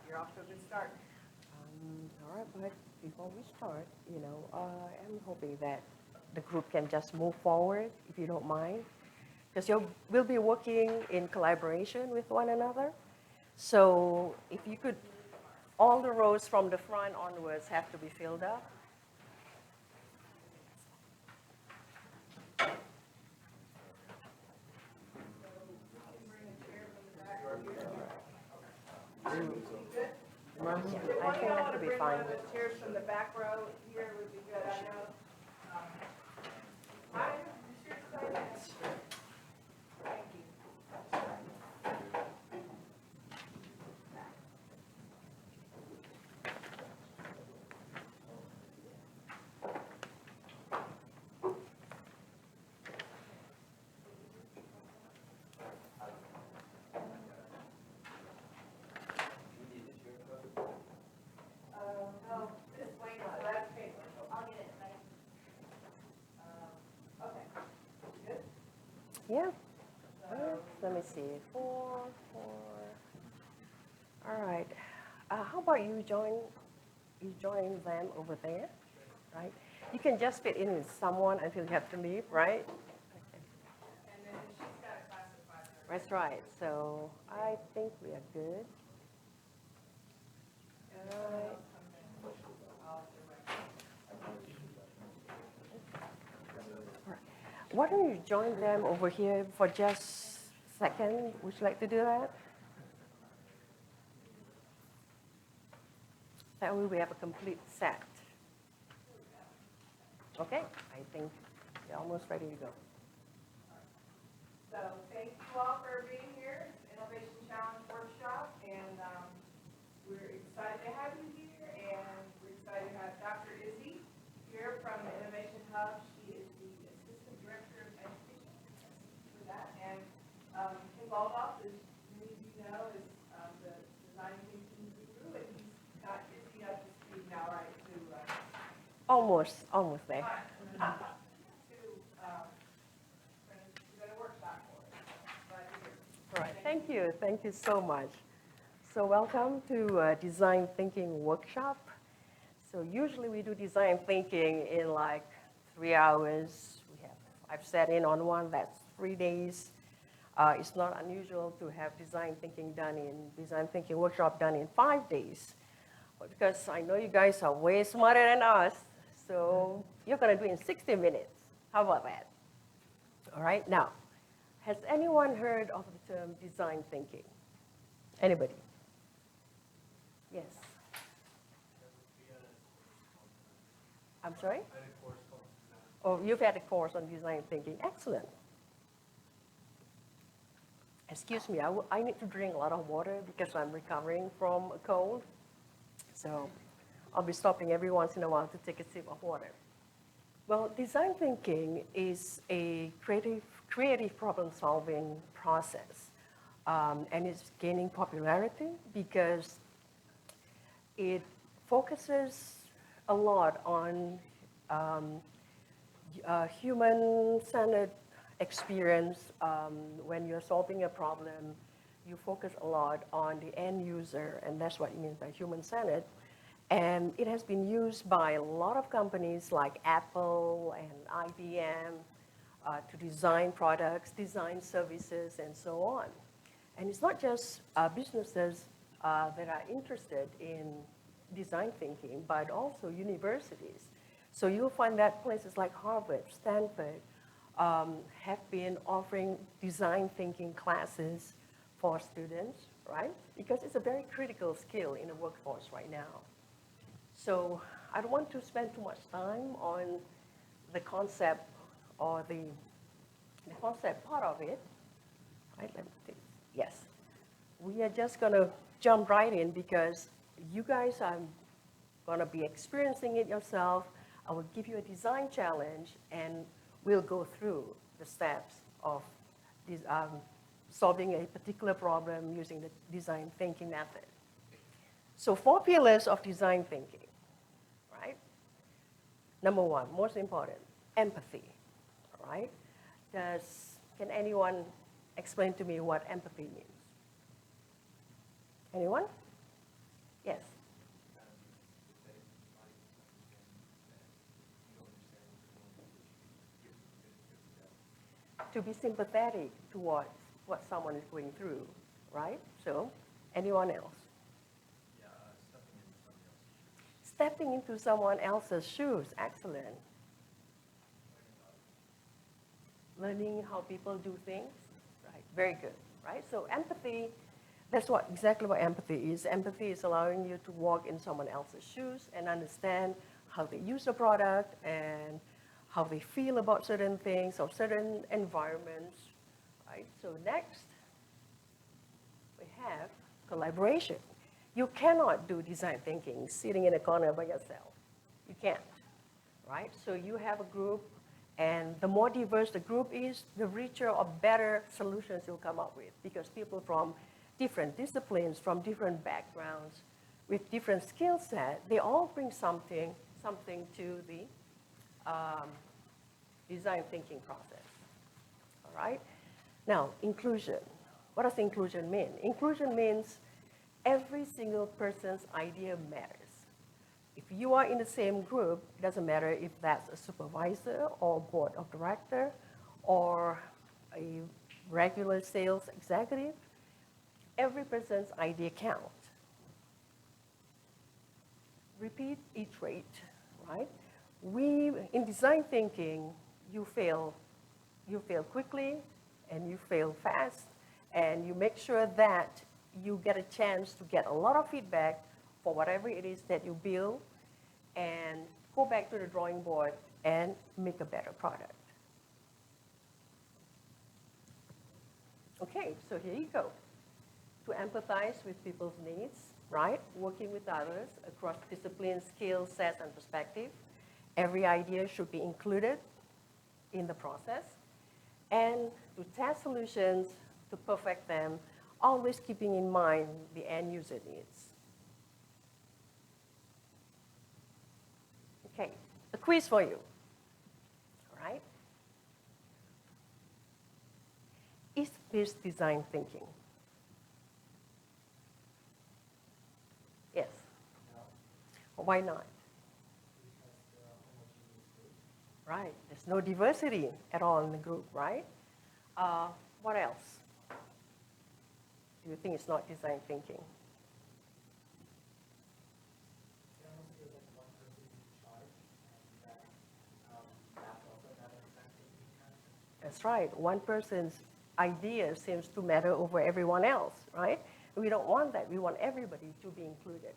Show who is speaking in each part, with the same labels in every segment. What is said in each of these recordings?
Speaker 1: You're off to a good start.
Speaker 2: All right, but before we start, I'm hoping that the group can just move forward, if you don't mind, because we'll be working in collaboration with one another. So if you could, all the rows from the front onwards have to be filled up. Yeah, I think that should be fine.
Speaker 1: The chairs from the back row here would be good, I know. Thank you. No, this way, that's paper. I'll get it, thanks. Okay, good.
Speaker 2: Yeah. Let me see. Four. All right. How about you join them over there, right? You can just fit in with someone until you have to leave, right?
Speaker 1: And then she's got a class at 5:30.
Speaker 2: That's right. So I think we are good. All right. Why don't you join them over here for just a second? Would you like to do that? That way we have a complete set. Okay, I think we're almost ready to go.
Speaker 1: So thank you all for being here. It's the Innovation Challenge Workshop, and we're excited to have you here, and we're excited to have Dr. Issy here from the Innovation Hub. She is the Assistant Director of Education for that, and Kim Baldoff, as many of you know, is the design thinking guru, and he's got Issy up to speed now, right, to
Speaker 2: Almost there. All right, thank you so much. So welcome to Design Thinking Workshop. So usually we do design thinking in like 3 hours. I've sat in on one that's 3 days. It's not unusual to have design thinking workshop done in 5 days. But because I know you guys are way smarter than us, so you're gonna do it in 60 minutes. How about that? All right, now, has anyone heard of the term design thinking? Anybody? Yes. I'm sorry? Oh, you've had a course on design thinking. Excellent. Excuse me, I need to drink a lot of water because I'm recovering from a cold. So I'll be stopping every once in a while to take a sip of water. Well, design thinking is a creative problem-solving process, and it's gaining popularity because it focuses a lot on human-centered experience. When you're solving a problem, you focus a lot on the end user, and that's what it means by human-centered. And it has been used by a lot of companies like Apple and IBM to design products, design services, and so on. And it's not just businesses that are interested in design thinking, but also universities. So you'll find that places like Harvard, Stanford have been offering design thinking classes for students, right? Because it's a very critical skill in the workforce right now. So I don't want to spend too much time on the concept or the concept part of it. Right? Yes. We are just going to jump right in because you guys are going to be experiencing it yourself. I will give you a design challenge, and we'll go through the steps of solving a particular problem using the design thinking method. So 4 pillars of design thinking, right? Number 1, most important, empathy, right? Can anyone explain to me what empathy means? Anyone? Yes. To be sympathetic towards what someone is going through, right? So, anyone else? Stepping into someone else's shoes, excellent. Learning how people do things, right? Very good, right? So empathy, that's exactly what empathy is. Empathy is allowing you to walk in someone else's shoes and understand how they use the product and how they feel about certain things or certain environments, right? So next, we have collaboration. You cannot do design thinking sitting in a corner by yourself. You can't, right? So you have a group, and the more diverse the group is, the richer or better solutions you'll come up with, because people from different disciplines, from different backgrounds, with different skill set, they all bring something to the design thinking process, all right? Now, inclusion. What does inclusion mean? Inclusion means every single person's idea matters. If you are in the same group, it doesn't matter if that's a supervisor or board of director or a regular sales executive, every person's idea counts. Repeat, iterate, right? In design thinking, you fail quickly and you fail fast, and you make sure that you get a chance to get a lot of feedback for whatever it is that you build, and go back to the drawing board and make a better product. Okay, so here you go. To empathize with people's needs, right? Working with others across disciplines, skills, sets, and perspective. Every idea should be included in the process. And to test solutions, to perfect them, always keeping in mind the end user needs. Okay, a quiz for you, all right? Is this design thinking? Yes. No. Why not? Right, there's no diversity at all in the group, right? What else? Do you think it's not design thinking? That's right. One person's idea seems to matter over everyone else, right? We don't want that. We want everybody to be included.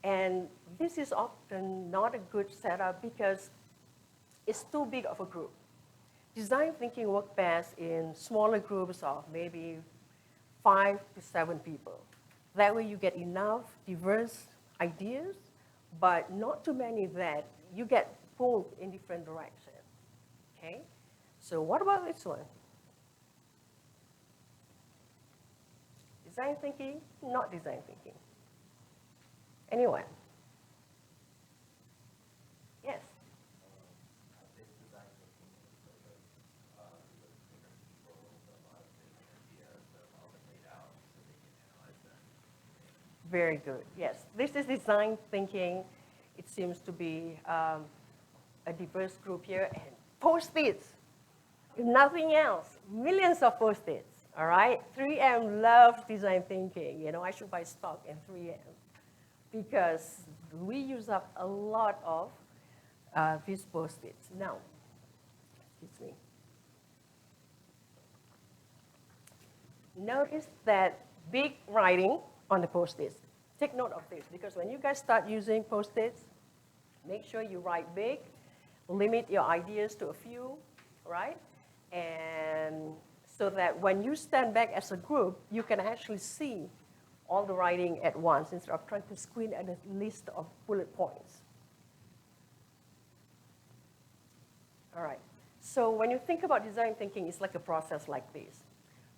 Speaker 2: And this is often not a good setup because it's too big of a group. Design thinking works best in smaller groups of maybe 5 to 7 people. That way you get enough diverse ideas, but not too many that you get pulled in different directions, okay? So what about this one? Design thinking, not design thinking. Anyone? Yes? Very good, yes. This is design thinking. It seems to be a diverse group here. And Post-its, if nothing else, millions of Post-its, all right? 3M loves design thinking. You know, I should buy stock in 3M because we use up a lot of these Post-its. Now, excuse me. Notice that big writing on the Post-its. Take note of this, because when you guys start using Post-its, make sure you write big, limit your ideas to a few, right? And so that when you stand back as a group, you can actually see all the writing at once instead of trying to squint at a list of bullet points. All right, so when you think about design thinking, it's like a process like this.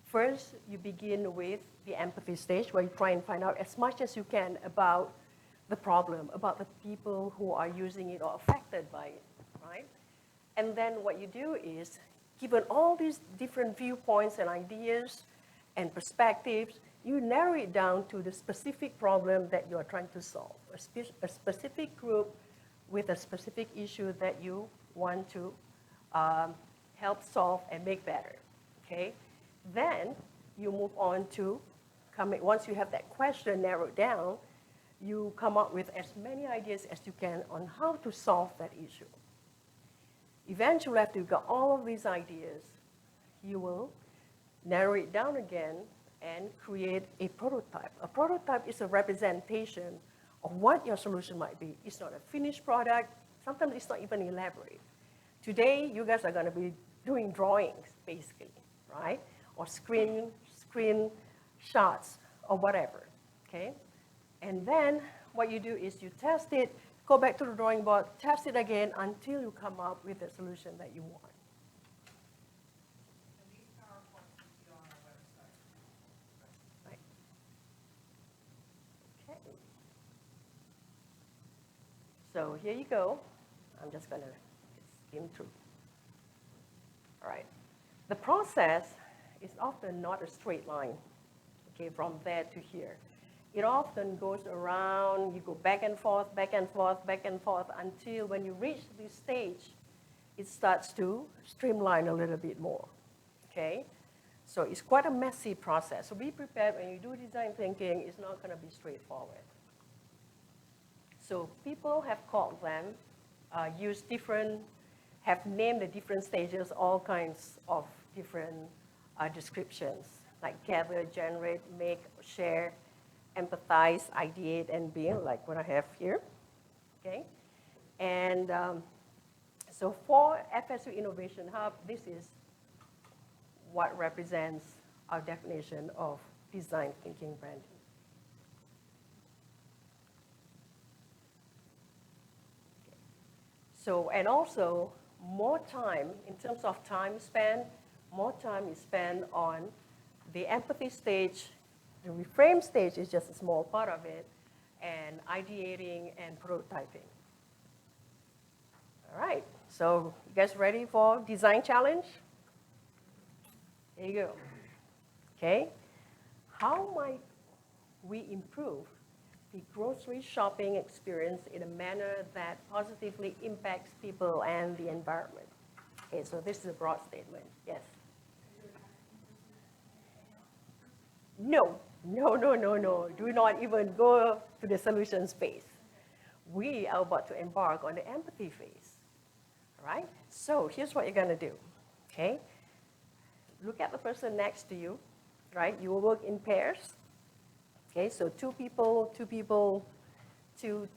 Speaker 2: First, you begin with the empathy stage, where you try and find out as much as you can about the problem, about the people who are using it or affected by it, right? And then what you do is, given all these different viewpoints and ideas and perspectives, you narrow it down to the specific problem that you are trying to solve, a specific group with a specific issue that you want to help solve and make better, okay? Then you move on to, once you have that question narrowed down, you come up with as many ideas as you can on how to solve that issue. Eventually, after you've got all of these ideas, you will narrow it down again and create a prototype. A prototype is a representation of what your solution might be. It's not a finished product. Sometimes it's not even elaborate. Today, you guys are going to be doing drawings, basically, right? Or screen shots or whatever, okay? And then what you do is you test it, go back to the drawing board, test it again until you come up with the solution that you want.
Speaker 1: And these PowerPoints will be on our website.
Speaker 2: Right. Okay. So here you go. I'm just going to skim through. All right. The process is often not a straight line, okay, from there to here. It often goes around, you go back and forth, back and forth, back and forth, until when you reach this stage, it starts to streamline a little bit more, okay? So it's quite a messy process. So be prepared when you do design thinking, it's not going to be straightforward. So people have called them, have named the different stages, all kinds of different descriptions, like gather, generate, make, share, empathize, ideate, and build, like what I have here, okay? And so for FSU Innovation Hub, this is what represents our definition of design thinking branding. Okay. So, and also more time, in terms of time span, more time is spent on the empathy stage. The reframe stage is just a small part of it, and ideating and prototyping. All right, so you guys ready for design challenge? Here you go. Okay, how might we improve the grocery shopping experience in a manner that positively impacts people and the environment? Okay, so this is a broad statement, yes. No. Do not even go to the solution space. We are about to embark on the empathy phase, all right? So here's what you're going to do, okay? Look at the person next to you, right? You will work in pairs, okay? So two people, two,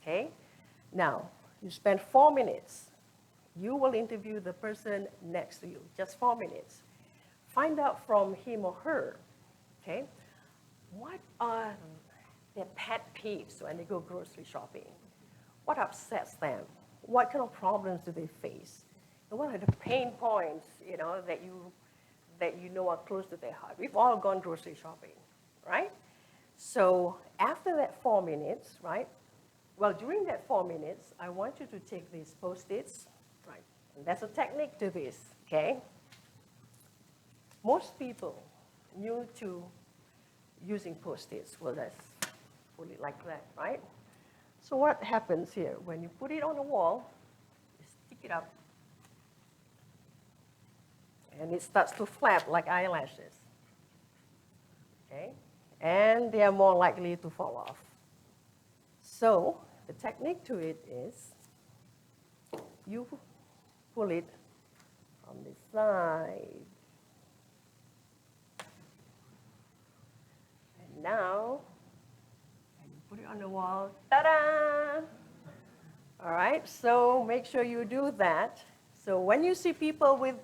Speaker 2: okay? Now, you spend 4 minutes. You will interview the person next to you, just 4 minutes. Find out from him or her, okay, what are their pet peeves when they go grocery shopping? What upsets them? What kind of problems do they face? And what are the pain points, you know, that you know are close to their heart? We've all gone grocery shopping, right? So after that 4 minutes, right, well, during that 4 minutes, I want you to take these Post-its, right, and there's a technique to this, okay? Most people new to using Post-its, well, let's put it like that, right? So what happens here? When you put it on the wall, you stick it up, and it starts to flap like eyelashes, okay? And they are more likely to fall off. So the technique to it is you pull it from the side. And now, and you put it on the wall, ta-da! All right, so make sure you do that. So when you see people with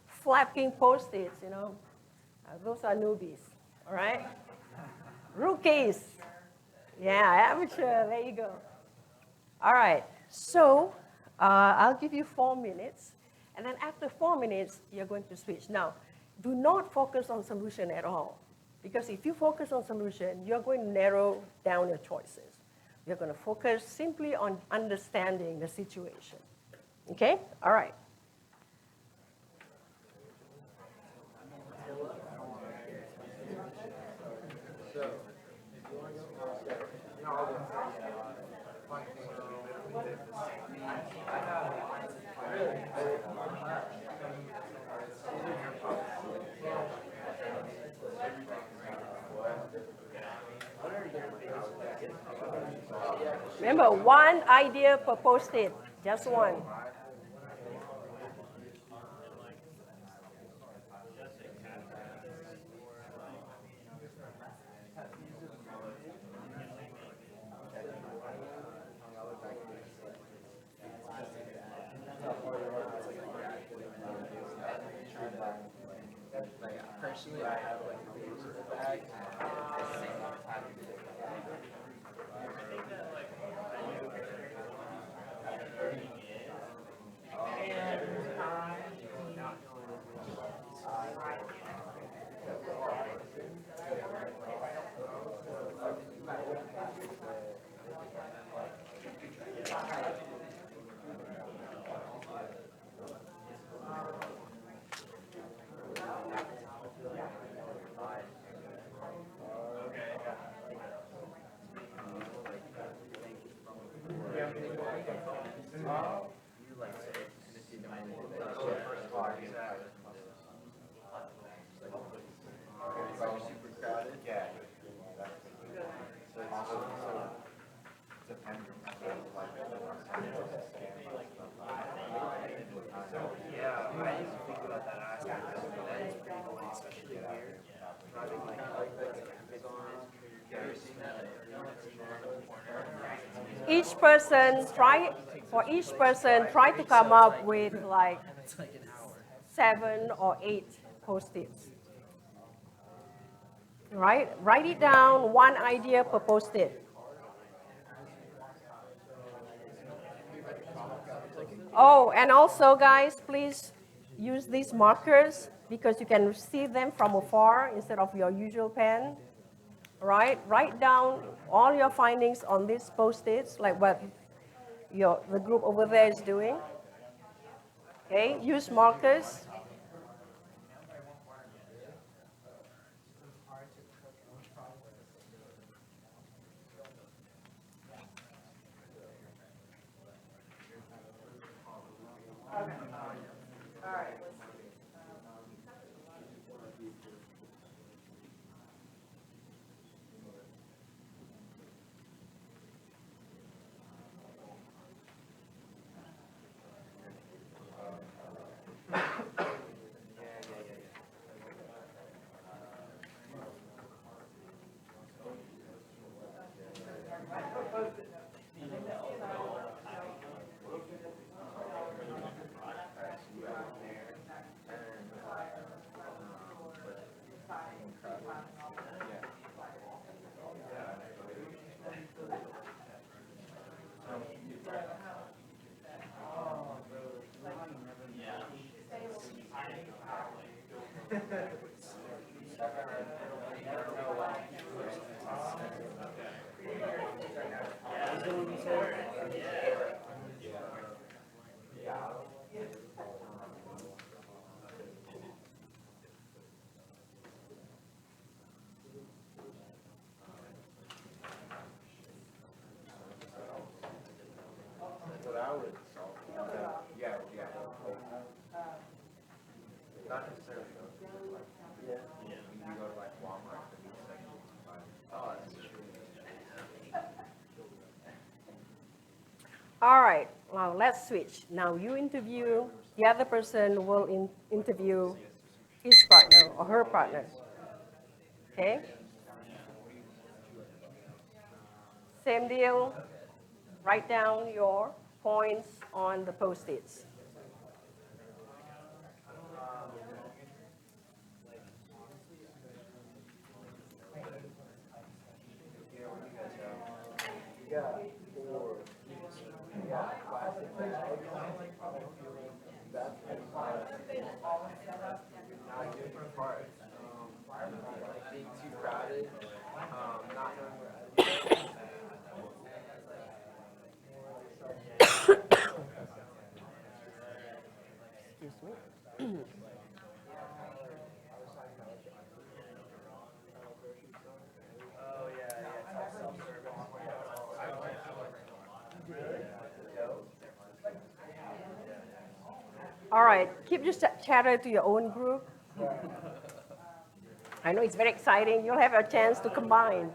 Speaker 2: flapping Post-its, you know, those are newbies, all right? Rookies. Yeah, amateur, there you go. All right, so I'll give you 4 minutes, and then after 4 minutes, you're going to switch. Now, do not focus on solution at all, because if you focus on solution, you're going to narrow down your choices. You're going to focus simply on understanding the situation. Okay? All right. Remember, one idea per post-it, just one.
Speaker 3: Personally, I have like a reusable bag.
Speaker 2: Each person try to come up with like 7 or 8 post-its. Right? Write it down, one idea per post-it. Oh, and also guys, please use these markers because you can see them from afar instead of your usual pen. Right? Write down all your findings on these post-its, like what the group over there is doing. Okay, use markers.
Speaker 1: All right.
Speaker 3: Not necessarily though. Yeah. You go to like Walmart, the meat section, oh, that's true.
Speaker 2: All right, now let's switch. Now you interview, the other person will interview his partner or her partner. Okay? Same deal, write down your points on the post-its.
Speaker 3: Being too crowded, not knowing where
Speaker 2: Excuse me. All right, keep your chatter to your own group. I know it's very exciting. You'll have a chance to combine.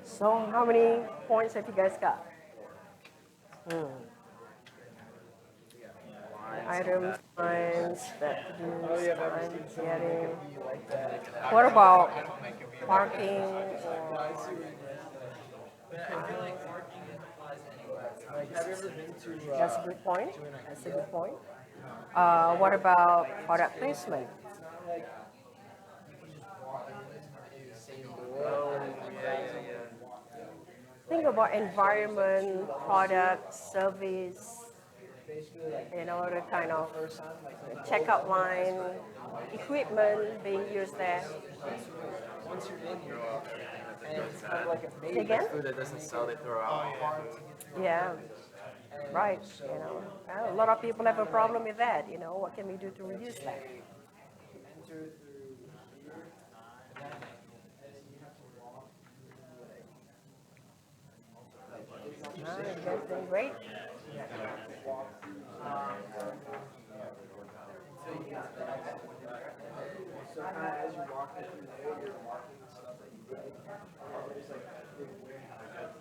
Speaker 2: So how many points have you guys got? Items, times, that produce, times, getting. What about parking or? That's a good point. That's a good point. What about product placement? Think about environment, product, service, the kind of checkout line, equipment being used there.
Speaker 3: Once you're in here, and it's kind of like a
Speaker 2: Say again?
Speaker 3: food that doesn't sell, they throw out.
Speaker 2: Yeah, right. A lot of people have a problem with that. What can we do to reduce that? You guys doing great.
Speaker 3: So kind of as you're walking through there, you're marking the stuff that you did. There's like a big warehouse.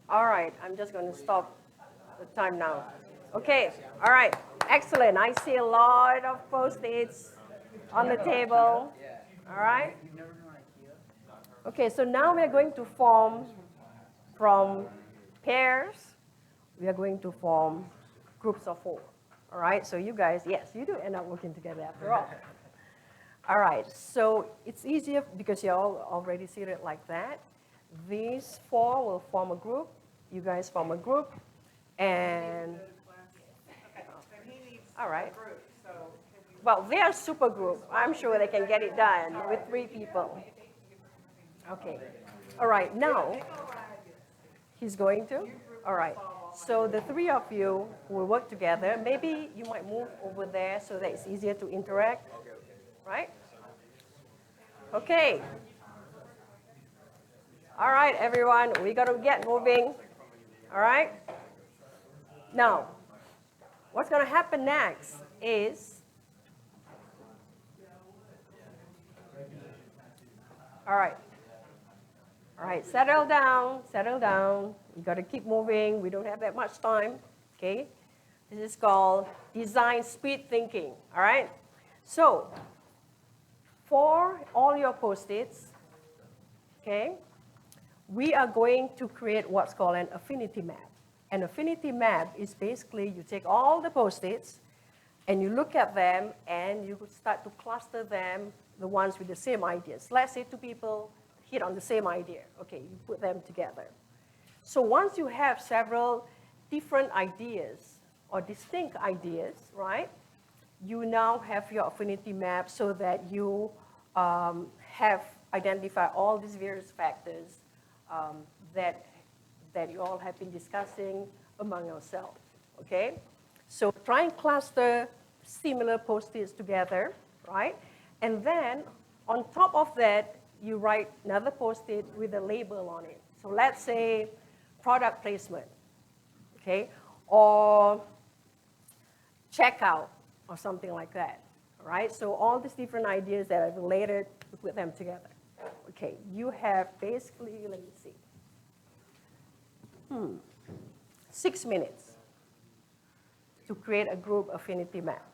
Speaker 2: All right, I'm just going to stop the time now. Okay, all right, excellent. I see a lot of Post-its on the table. All right. Okay, so now we are going to form from pairs. We are going to form groups of 4. All right, so you guys, yes, you do end up working together after all. All right, so it's easier because you're all already seated like that. These 4 will form a group. You guys form a group, and all right. Well, they are super group. I'm sure they can get it done with 3 people. Okay. All right, now, he's going to? All right. So the 3 of you will work together. Maybe you might move over there so that it's easier to interact. Right? Okay. All right, everyone, we got to get moving. All right? Now, what's going to happen next is, all right, settle down. We got to keep moving. We don't have that much time, okay? This is called design speed thinking, all right? So, for all your Post-its, okay, we are going to create what's called an affinity map. An affinity map is basically you take all the Post-its and you look at them and you start to cluster them, the ones with the same ideas. Let's say 2 people hit on the same idea. Okay, you put them together. So once you have several different ideas or distinct ideas, right, you now have your affinity map so that you have identified all these various factors that you all have been discussing among yourselves, okay? So try and cluster similar Post-its together, right? And then on top of that, you write another Post-it with a label on it. So let's say product placement, okay? Or checkout or something like that, all right? So all these different ideas that are related, we put them together. Okay, you have basically, let me see, 6 minutes to create a group affinity map.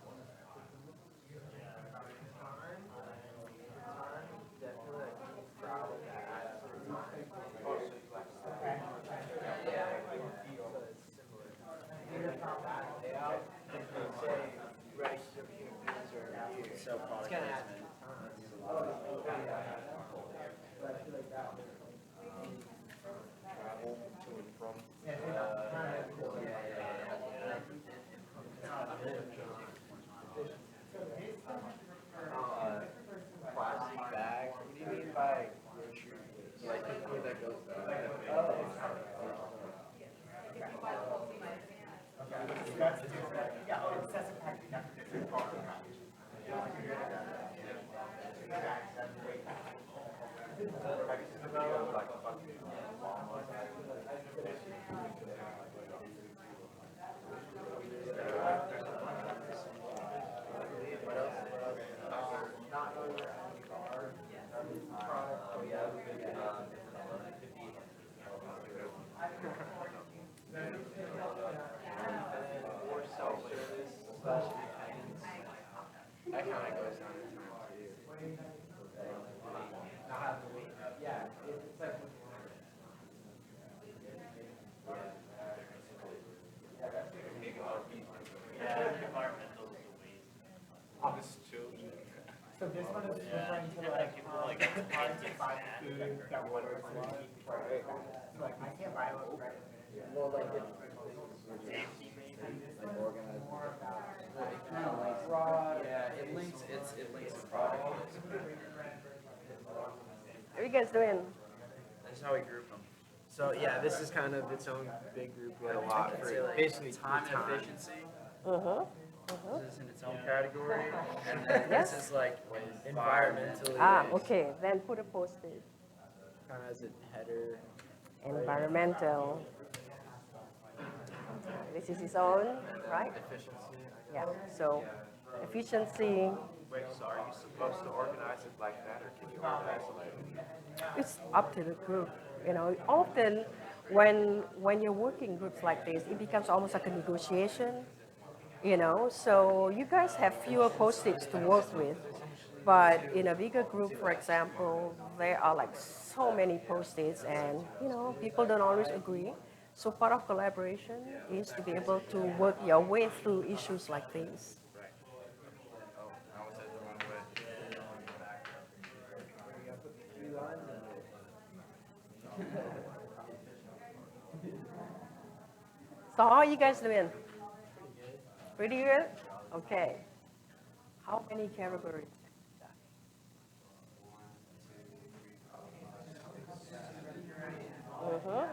Speaker 3: like the key that goes down.
Speaker 4: Yeah, oh, it says a package after different part.
Speaker 3: Or self-service slash repentance. That kind of goes down in time too. Yeah, it's like.
Speaker 4: So this one is referring to like, it's hard to buy food that one person would eat before they die. So like, I can't buy those bread.
Speaker 3: Well, like like organized. Yeah, it links to product.
Speaker 2: What are you guys doing?
Speaker 3: That's how we group them. So yeah, this is kind of its own big group. We had a lot for basically time and efficiency. This is in its own category, and then this is like environmentally.
Speaker 2: Okay, then put a post-it.
Speaker 3: Kind of as a header.
Speaker 2: Environmental. This is its own, right?
Speaker 3: Efficiency.
Speaker 2: Yeah, so efficiency,
Speaker 3: Wait, so are you supposed to organize it like that, or can you organize it like?
Speaker 2: it's up to the group. You know, often when you're working groups like this, it becomes almost like a negotiation. You know, so you guys have fewer post-its to work with, but in a bigger group, for example, there are like so many post-its, and you know, people don't always agree. So part of collaboration is to be able to work your way through issues like these.
Speaker 3: Oh, I was at the wrong way.
Speaker 2: So how are you guys doing? Pretty good? Okay. How many categories?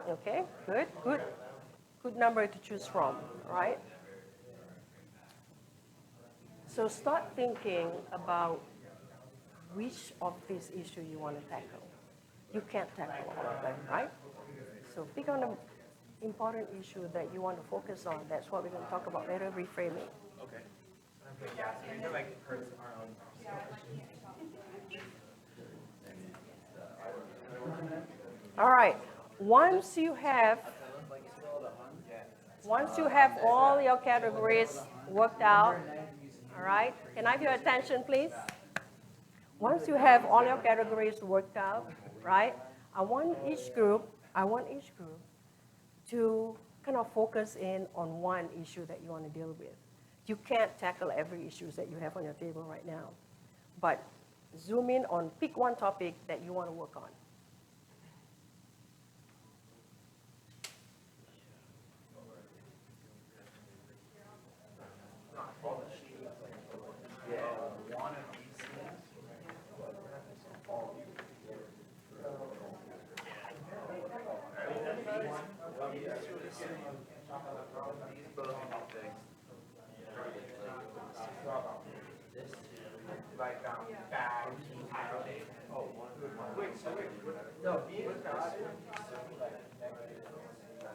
Speaker 2: Okay, good, good. Good number to choose from, right? So start thinking about which of these issues you want to tackle. You can't tackle all of them, right? So pick on an important issue that you want to focus on. That's what we're going to talk about later, reframing.
Speaker 3: Okay.
Speaker 4: Okay, yeah, so these are like our own.
Speaker 2: All right. Once you have all your categories worked out, all right? Can I have your attention, please? Once you have all your categories worked out, right? I want each group to kind of focus in on one issue that you want to deal with. You can't tackle every issue that you have on your table right now, but zoom in on, pick one topic that you want to work on.
Speaker 3: Like
Speaker 4: Bag,
Speaker 3: no,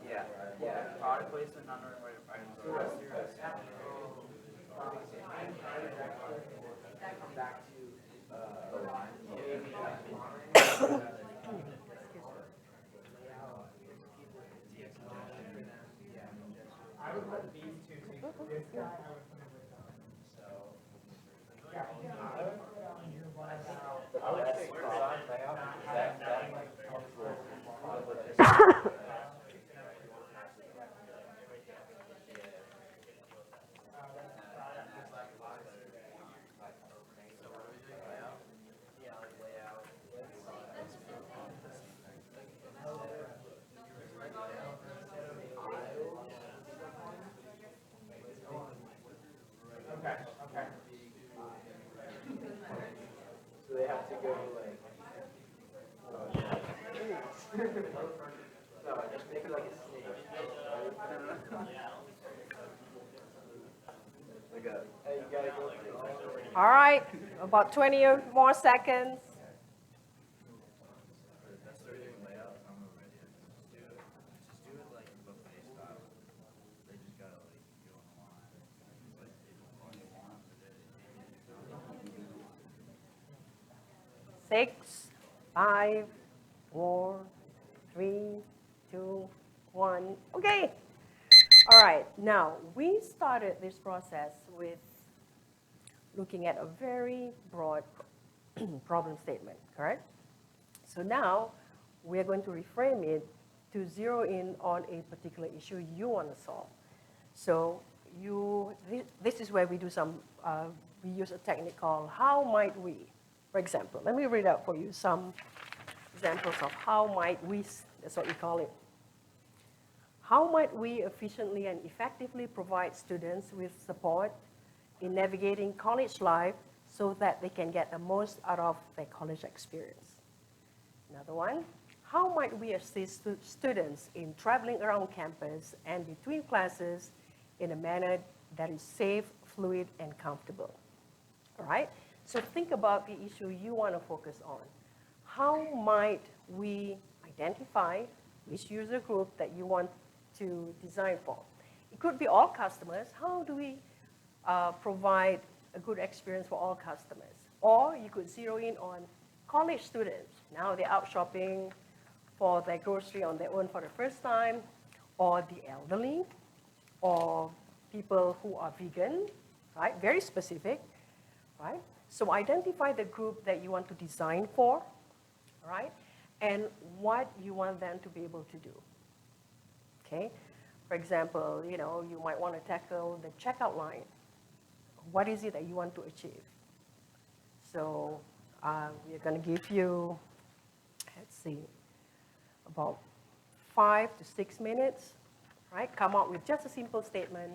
Speaker 3: yeah, yeah. Product placement, non-regulated items. So that's your. Come back to the line.
Speaker 4: I would put these two, this guy, I would put him with them. So, yeah.
Speaker 3: I would say design layout, that like helps with
Speaker 2: All right, about 20 or more seconds. Six, five, four, three, two, one. Okay. All right. Now, we started this process with looking at a very broad problem statement, correct? So now, we're going to reframe it to zero in on a particular issue you want to solve. So this is where we do we use a technique called how might we. For example, let me read out for you some examples of how might we, that's what we call it. How might we efficiently and effectively provide students with support in navigating college life so that they can get the most out of their college experience? Another one, how might we assist students in traveling around campus and between classes in a manner that is safe, fluid, and comfortable? All right? So think about the issue you want to focus on. How might we identify which user group that you want to design for? It could be all customers. How do we provide a good experience for all customers? Or you could zero in on college students. Now they're out shopping for their grocery on their own for the first time, or the elderly, or people who are vegan, right? Very specific, right? So identify the group that you want to design for, right? And what you want them to be able to do, okay? For example, you might want to tackle the checkout line. What is it that you want to achieve? So we're going to give you, let's see, about 5 to 6 minutes, right? Come up with just a simple statement,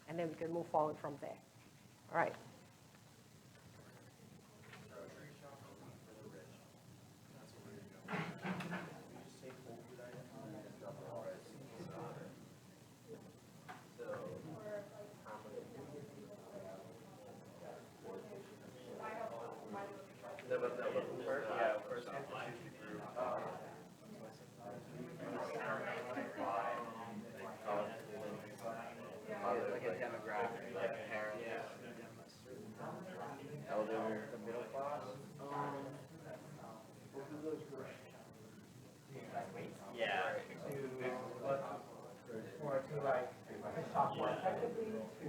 Speaker 2: and then we can move forward from there. All right.
Speaker 3: Like a demographic, like parents, elder, the middle class. Yeah.
Speaker 4: Or to like talk more effectively, to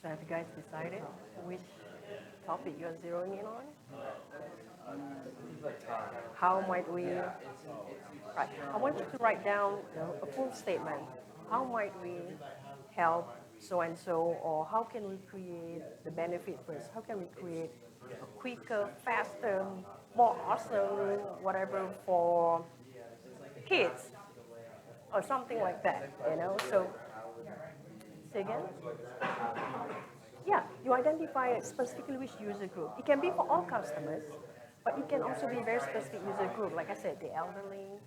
Speaker 2: So have you guys decided which topic you're zeroing in on? How might we, right, I want you to write down a full statement. How might we help so-and-so, or how can we create the benefit first? How can we create a quicker, faster more awesome, whatever, for kids or something like that, you know? So, say again? Yeah, you identify specifically which user group. It can be for all customers, but it can also be very specific user group. Like I said, the elderly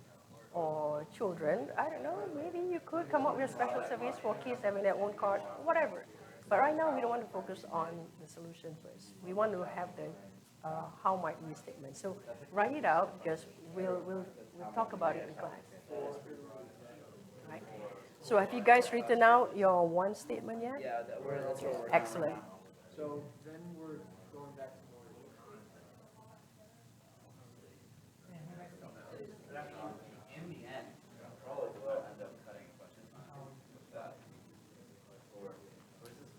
Speaker 2: or children. I don't know, maybe you could come up with a special service for kids having their own card, whatever. But right now, we don't want to focus on the solution first. We want to have the how might we statement. So write it out because we'll talk about it in class. Right? So have you guys written out your one statement yet?
Speaker 3: Yeah, that's what we're working on.
Speaker 2: Excellent.
Speaker 4: So then we're going back to more.
Speaker 3: In the end, probably will end up cutting a bunch of time with that. Or, what is this?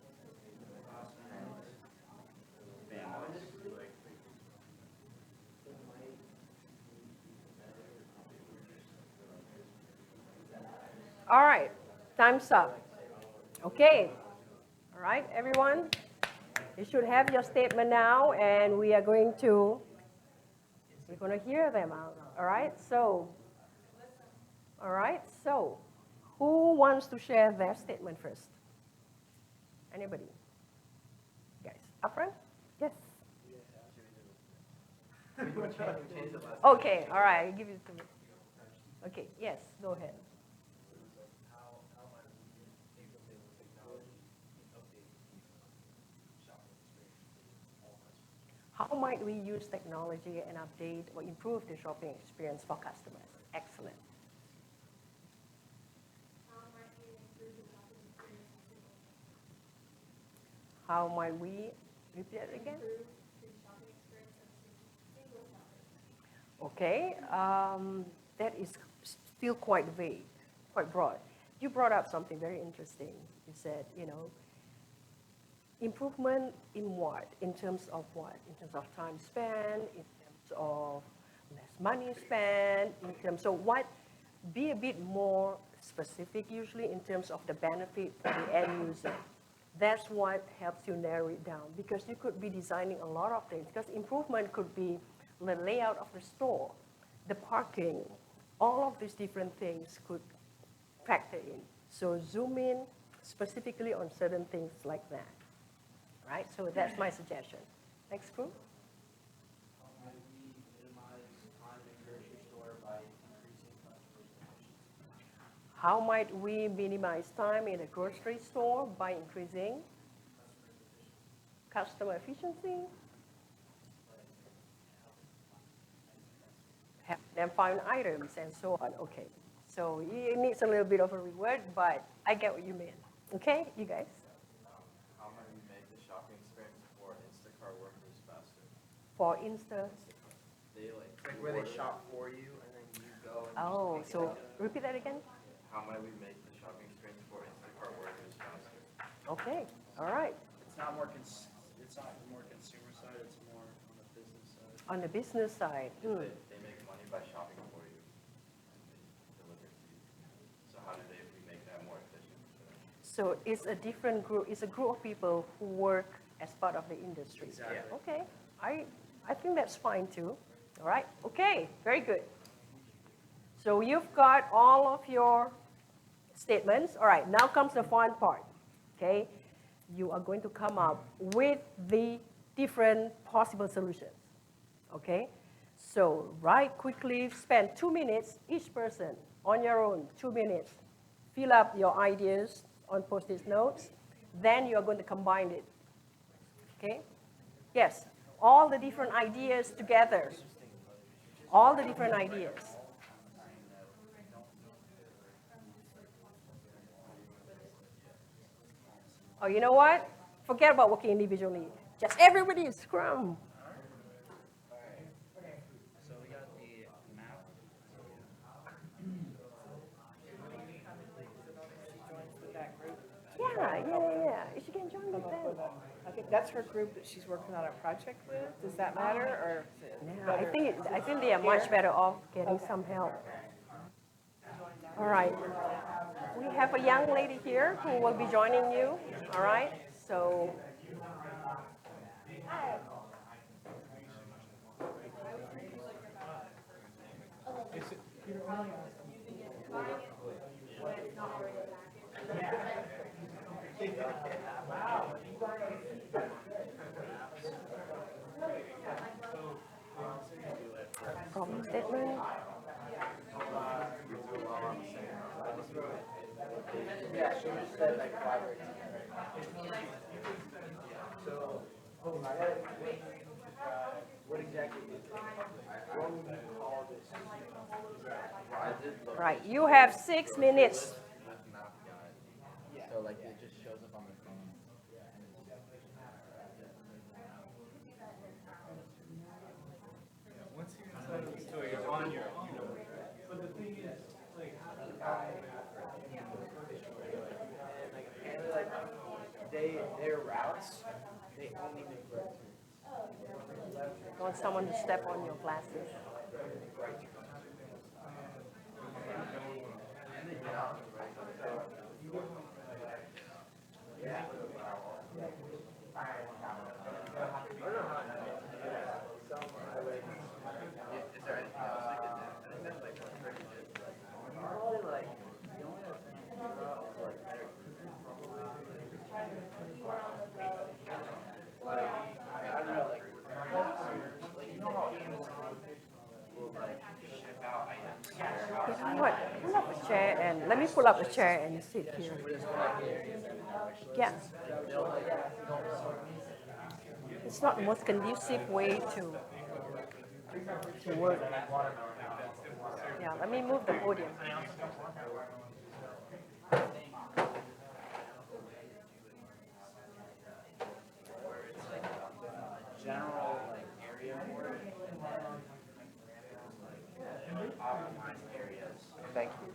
Speaker 2: All right, time's up. Okay, all right, everyone. You should have your statement now, and we're going to hear them out. All right, so who wants to share their statement first? Anybody? Guys, up front? Yes. Okay, all right, I'll give you 2 minutes. Okay, yes, go ahead. How might we use technology and update or improve the shopping experience for customers? Excellent. How might we repeat it again? Okay, that is still quite vague, quite broad. You brought up something very interesting. You said, improvement in what? In terms of what? In terms of time spent, in terms of less money spent, in terms of what? Be a bit more specific usually in terms of the benefit for the end user. That's what helps you narrow it down because you could be designing a lot of things because improvement could be the layout of the store, the parking, all of these different things could factor in. So zoom in specifically on certain things like that. Right? So that's my suggestion. Next group.
Speaker 3: How might we minimize time in grocery store by increasing customer efficiency?
Speaker 2: How might we minimize time in a grocery store by increasing customer efficiency? Help them find items and so on. Okay. So it needs a little bit of a reword, but I get what you mean. Okay, you guys?
Speaker 3: How might we make the shopping experience for Instacart workers faster?
Speaker 2: For instance.
Speaker 3: They like where they shop for you and then you go and
Speaker 2: Oh,
Speaker 3: just pick it
Speaker 2: so
Speaker 3: up.
Speaker 2: repeat that again.
Speaker 3: How might we make the shopping experience for Instacart workers faster?
Speaker 2: Okay, all right.
Speaker 5: It's not more consumer side, it's more on the business side.
Speaker 2: On the business side,
Speaker 3: They make money by shopping for you. They deliver to you. So how do we make that more efficient for them?
Speaker 2: so it's a different group, it's a group of people who work as part of the industry.
Speaker 5: Exactly.
Speaker 2: Okay, I think that's fine too. All right, okay, very good. So you've got all of your statements. All right, now comes the fun part, okay? You are going to come up with the different possible solutions, okay? So write quickly, spend 2 minutes, each person on your own, 2 minutes. Fill up your ideas on Post-it notes. Then you are going to combine it, okay? Yes, all the different ideas together. All the different ideas. Oh, you know what? Forget about working individually. Just everybody is Scrum.
Speaker 5: So we got the map.
Speaker 2: Yeah. She can join with them.
Speaker 6: Okay, that's her group that she's working on a project with. Does that matter, or? is it
Speaker 2: Yeah, I think they are much better off getting some help. All right. We have a young lady here who will be joining you. All right. So.
Speaker 1: using it, buying it, when it's not already packaged.
Speaker 2: Problem statement.
Speaker 3: Yeah, she just said like collaborate together. So, what exactly is it? What would you call this?
Speaker 2: Right, you have 6 minutes.
Speaker 3: So like it just shows up on the phone.
Speaker 5: Once you're inside the store, you're on your own. But the thing is, like, how do
Speaker 3: Apparently, like their routes, they only make right turns.
Speaker 2: You want someone to step on your glasses.
Speaker 3: Is there anything else I could do? I think that's like pretty good. Probably like the only other thing I can draw is like I don't know, like you know how Amazon will like ship out items.
Speaker 2: You know what? Pull up a chair and let me pull up a chair and sit here. Yeah. It's not the most conducive way to work. Yeah, let me move the podium.
Speaker 3: General like area for it. Optimized areas. Thank you.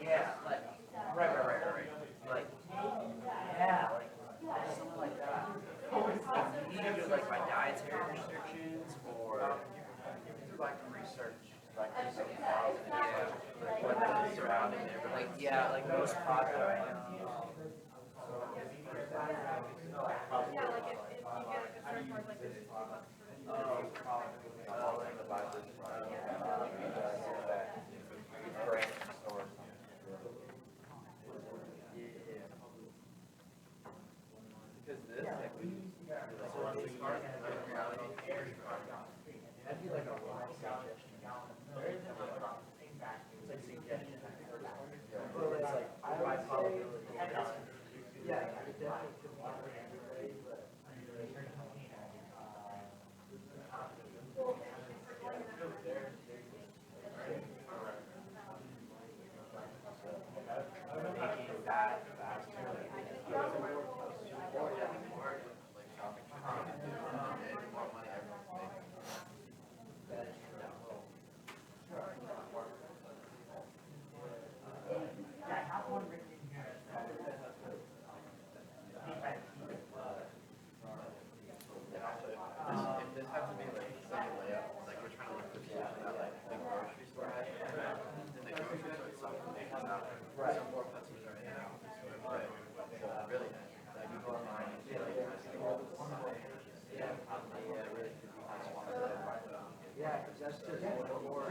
Speaker 3: Yeah, like right. Like yeah, like something like that. Like you need to do like by dietary restrictions or like research. Like yeah, like what the surrounding neighborhood. Like yeah, like most popular.
Speaker 1: Yeah, like if you get like a surcharge like this is $2 for this.
Speaker 3: Because this, like, that'd be like a lot of suggestion. It's like suggestion. Well, it's like by probability. Yeah, it definitely could be great, but. Making that faster. Or yeah, more like shopping. More money everyone's making. And also, if this has to be like the same layout, like we're trying to look for stuff that like the grocery store has, then the grocery store itself makes out some more customers are in and out of the store. But so really, like you go online and see like yeah, really could be kind of swamped. Yeah, because that's just more.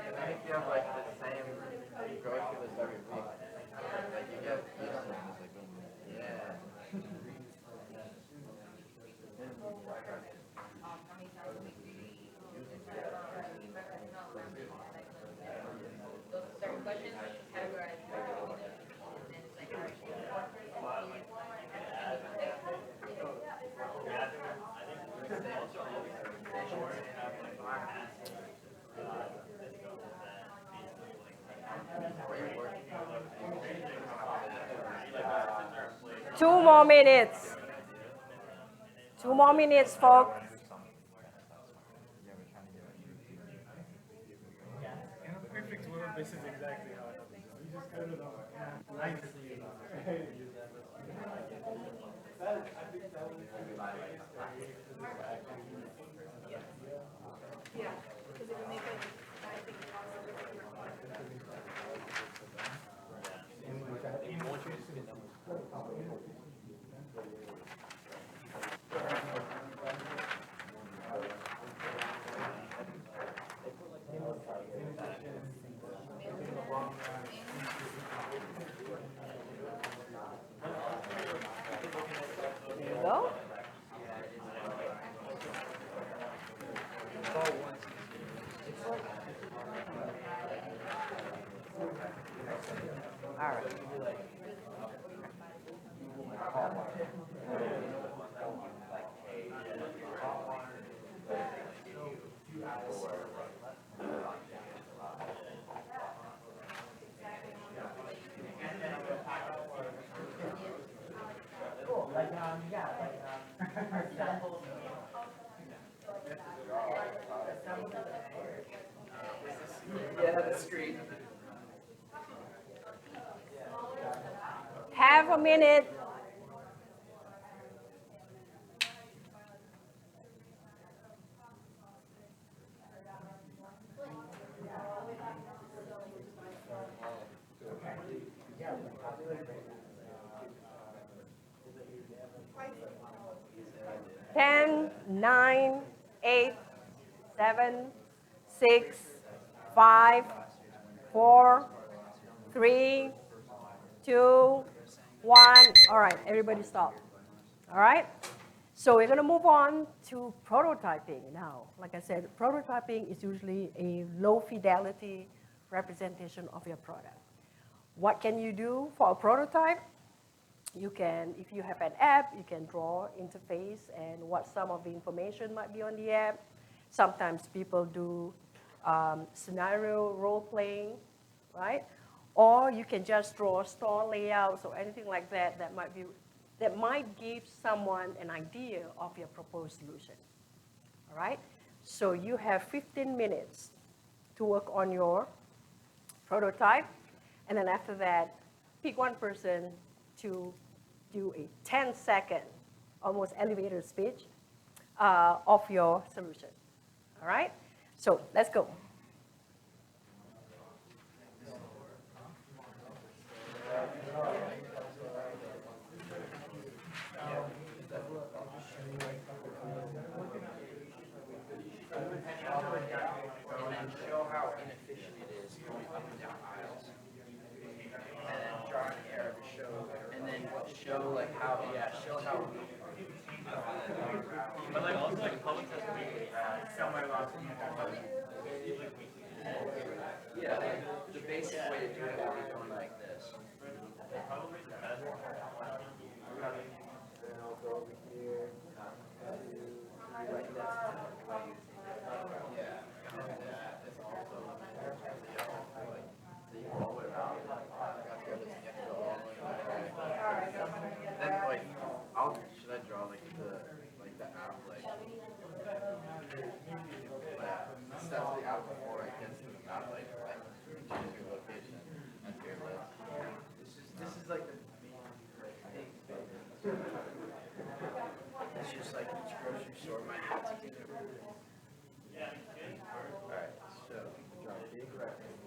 Speaker 3: And if you have like the same grocery list every week, like you get used to it, it's like, yeah.
Speaker 7: Certain questions categorized by
Speaker 2: Two more minutes. 2 more minutes, folks.
Speaker 5: in a perfect world, this is exactly how it happens. You just go to the nicely.
Speaker 1: Yeah, because it would make it, I think, possible.
Speaker 2: All right.
Speaker 4: Cool, yeah, assemble.
Speaker 3: Yeah, the screen.
Speaker 2: Half a minute. Ten, 9, 8, 7, 6, 5, 4, 3, 2, 1. All right, everybody stop. All right? So we're going to move on to prototyping now. Like I said, prototyping is usually a low fidelity representation of your product. What can you do for a prototype? You can, if you have an app, you can draw interface and what some of the information might be on the app. Sometimes people do scenario role playing, right? Or you can just draw store layouts or anything like that that might give someone an idea of your proposed solution. All right? So you have 15 minutes to work on your prototype, and then after that, pick one person to do a 10-second, almost elevator speech of your solution. All right? So let's go.
Speaker 3: And show how inefficient it is going up and down aisles. And then draw an arrow to show, and then show like how, show how.
Speaker 5: But like also like Publix has weekly. Somewhere lost in
Speaker 3: Yeah, the basic way to do it would be going like this.
Speaker 5: probably the best.
Speaker 3: Then I'll go over here, like that. Yeah. It's also, so you go all the way around. Then like, should I draw like the app, like, steps the app before it gets to the map, like choose your location and your list. This is like the main thing. It's just like each grocery store might have to get it. Alright, so draw a big rectangle.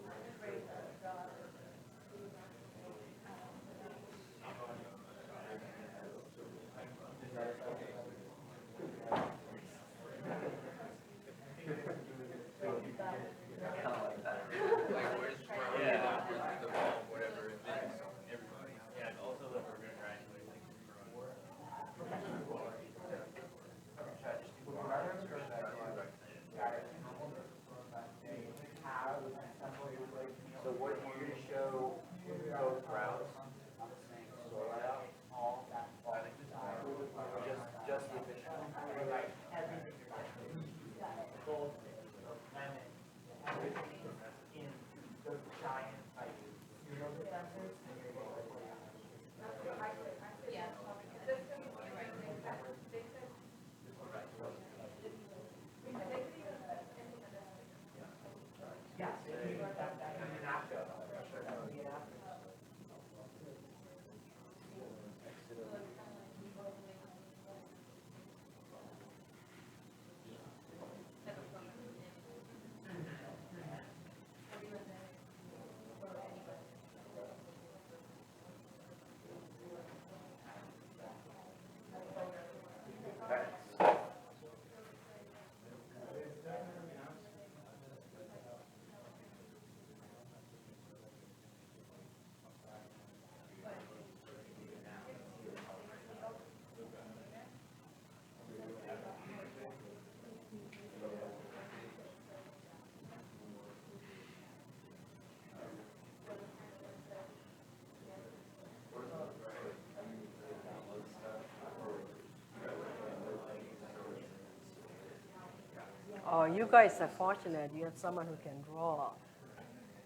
Speaker 2: Oh, you guys are fortunate. You have someone who can draw.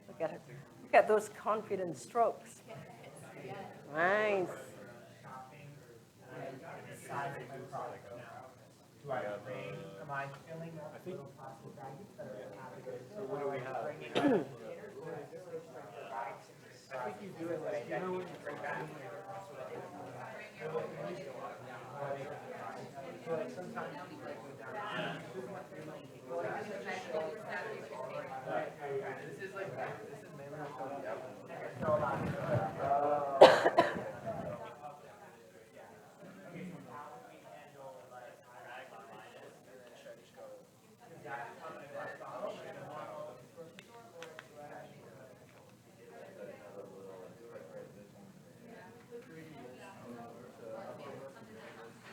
Speaker 2: Look at those confident strokes. Nice.
Speaker 4: Size of my product now. Do I bring, am I filling little plastic baggies that are so what do we have? I think you do it like, you know, when you bring back. So like sometimes you like go down. This is like, this is mainly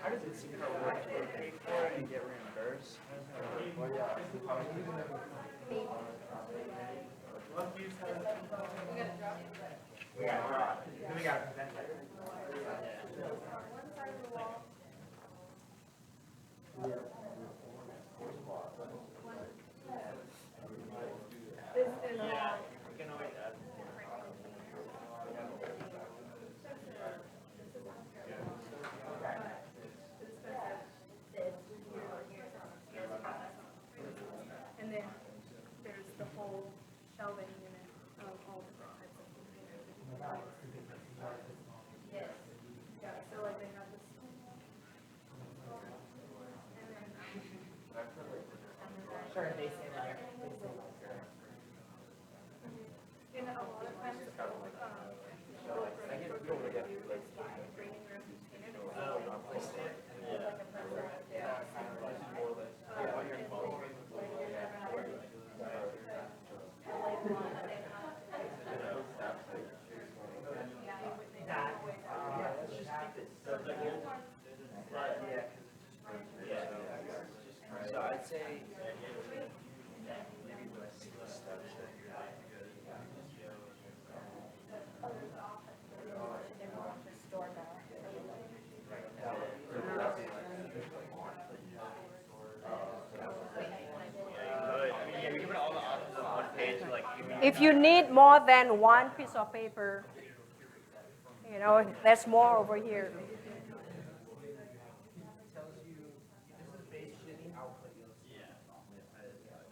Speaker 3: How does it seem how much they pay for it and get reimbursed?
Speaker 4: we got draw. Then we got present.
Speaker 8: And then there's the whole shelving unit of all different types of containers. Yes. Yeah, so like they have this. And then,
Speaker 4: Sure, they say like,
Speaker 8: in a lot of times, bringing your
Speaker 3: So I'd say maybe less steps that you're
Speaker 2: If you need more than one piece of paper, you know, there's more over here.
Speaker 3: tells you this is basically the output you'll see. Yeah.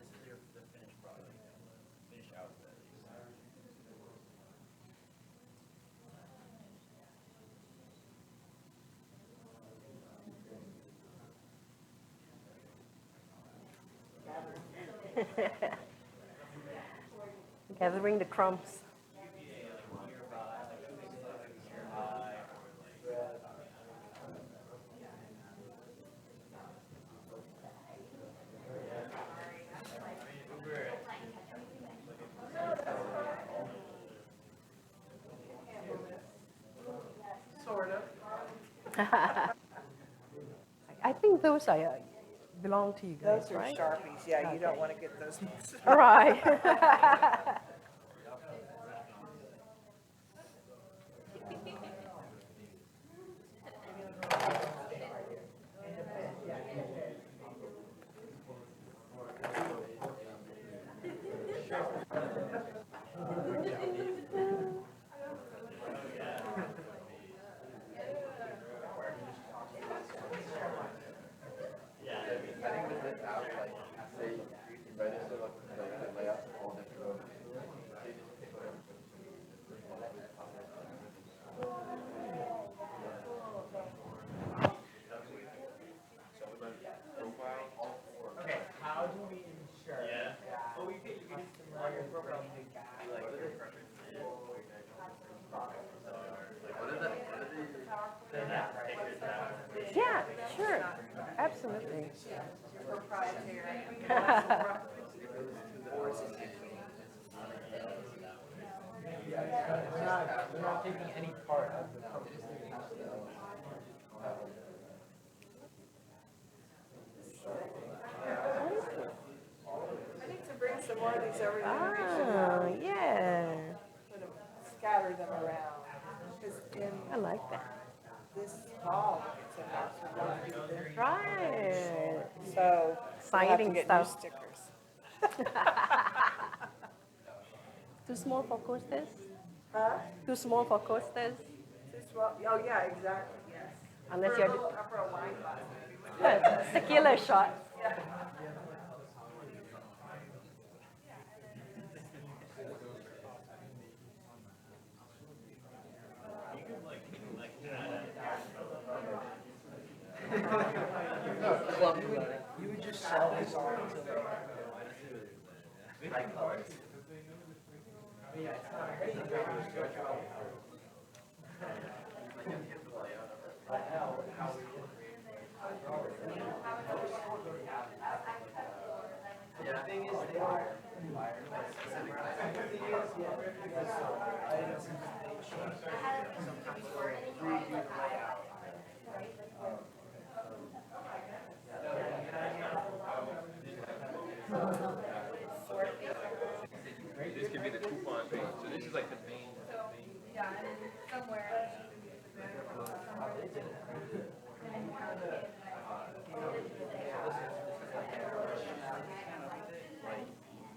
Speaker 3: This is the finished product, finished output.
Speaker 2: Gathering the crumbs.
Speaker 1: Sort of.
Speaker 2: I think those are, belong to you guys,
Speaker 6: Those are
Speaker 2: right?
Speaker 6: Sharpies, yeah, you don't want to get those mixed up.
Speaker 2: All right.
Speaker 4: okay, how do we ensure that? Oh, you can similar your program to
Speaker 2: Yeah, sure. Absolutely.
Speaker 4: They're not taking any part of the process.
Speaker 6: I need to bring some more of these over to
Speaker 2: Ah, yeah.
Speaker 6: sort of scatter them around. Because in
Speaker 2: I like that.
Speaker 6: this fall, it's enough to want to do this.
Speaker 2: Right.
Speaker 6: So
Speaker 2: exciting
Speaker 6: get
Speaker 2: stuff.
Speaker 6: new stickers.
Speaker 2: Too small for coasters?
Speaker 1: Huh?
Speaker 2: Too small for coasters?
Speaker 1: Oh, yeah, exactly, yes.
Speaker 2: Unless
Speaker 1: For
Speaker 2: you're
Speaker 1: a little, for a wine glass.
Speaker 2: tequila shot.
Speaker 3: You would just sell this on to like colors. Yeah, it's not Yeah, the thing is, they are specific items. The thing is, because items, they change, sometimes they'll redo the layout.
Speaker 9: This could be the coupon page, so this is like the main.
Speaker 8: Yeah, and then somewhere.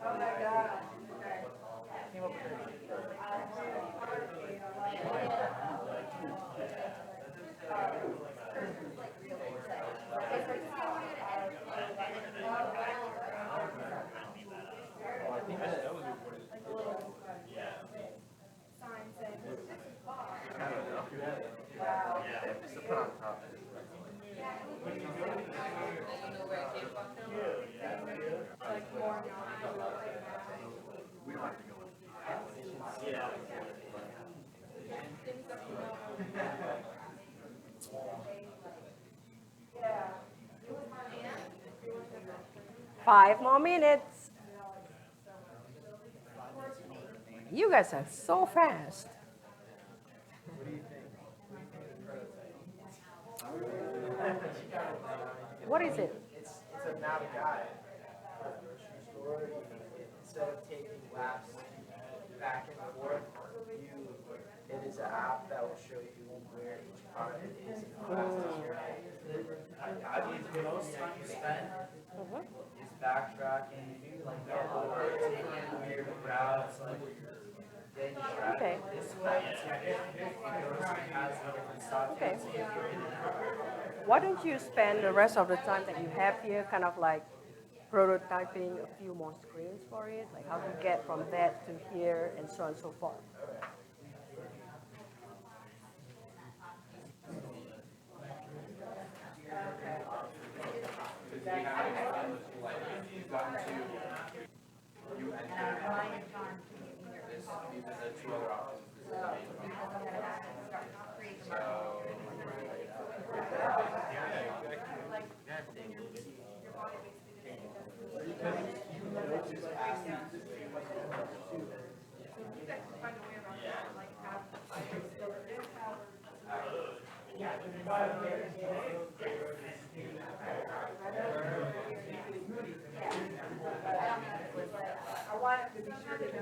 Speaker 1: Oh, my God.
Speaker 8: Sign saying,
Speaker 3: Yeah, just to put on top of it.
Speaker 8: like more now.
Speaker 3: We don't have to go in. Yeah.
Speaker 1: Yeah.
Speaker 2: 5 more minutes. You guys are so fast.
Speaker 3: What do you think?
Speaker 2: What is it?
Speaker 3: It's a map guide for a grocery store. Instead of taking laps back and forth, it is an app that will show you where each product is and how fast it's running. I mean, most time you spend is backtracking, or taking weird routes, like then you track
Speaker 2: Okay.
Speaker 3: this way. It goes and has different stops.
Speaker 2: Okay. Why don't you spend the rest of the time that you have here kind of like prototyping a few more screens for it, like how to get from that to here and so on and so forth.
Speaker 1: I want it to be sure that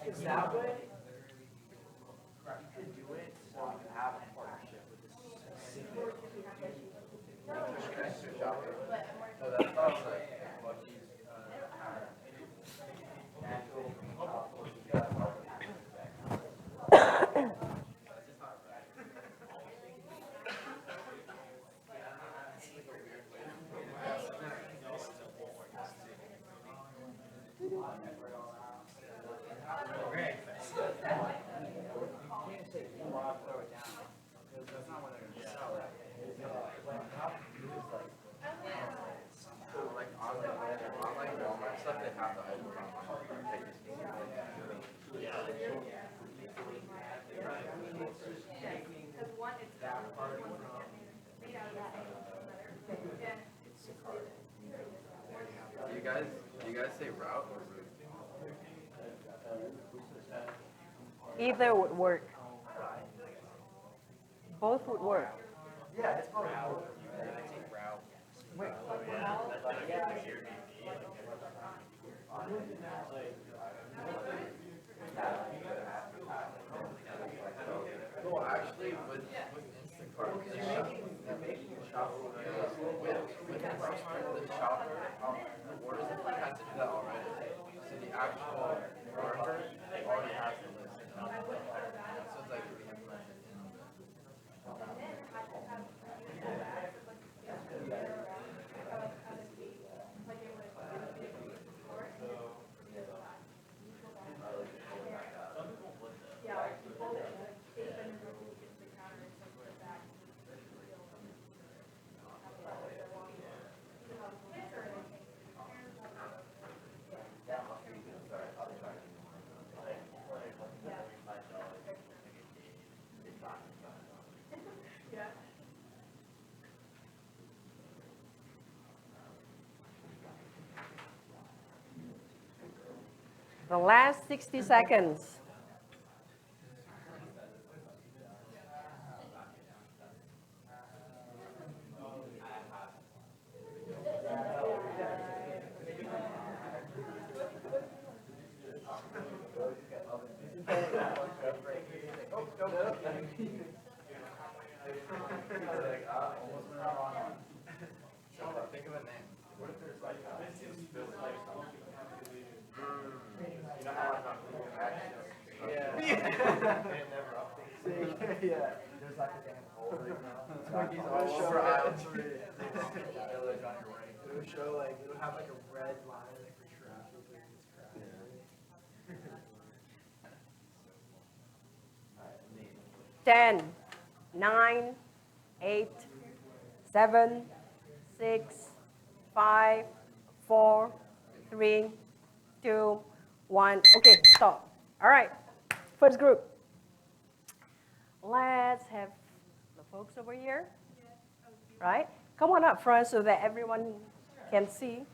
Speaker 1: it's
Speaker 3: That way, you could do it so you can have a partnership with this specific shop. So that's also
Speaker 9: You guys say route or route?
Speaker 2: Either would work. Both would work.
Speaker 3: yeah, it's probably route. I take route. Well, actually, with Instacart, they're making shopping with the shopper, the orders and like has to do that already. So the actual worker already has the list. So it's like we implemented in the.
Speaker 2: The last 60 seconds.
Speaker 3: Think of a name. What if there's like yeah. There's like a damn hole right now. It'll show aisle 3. Village on your way. It'll show like, it'll have like a red line like for traffic like it's crowded.
Speaker 2: 10, 9, 8, 7, 6, 5, 4, 3, 2, 1. Okay, stop. All right, first group. Let's have the folks over here, right? Come on up front so that everyone can see.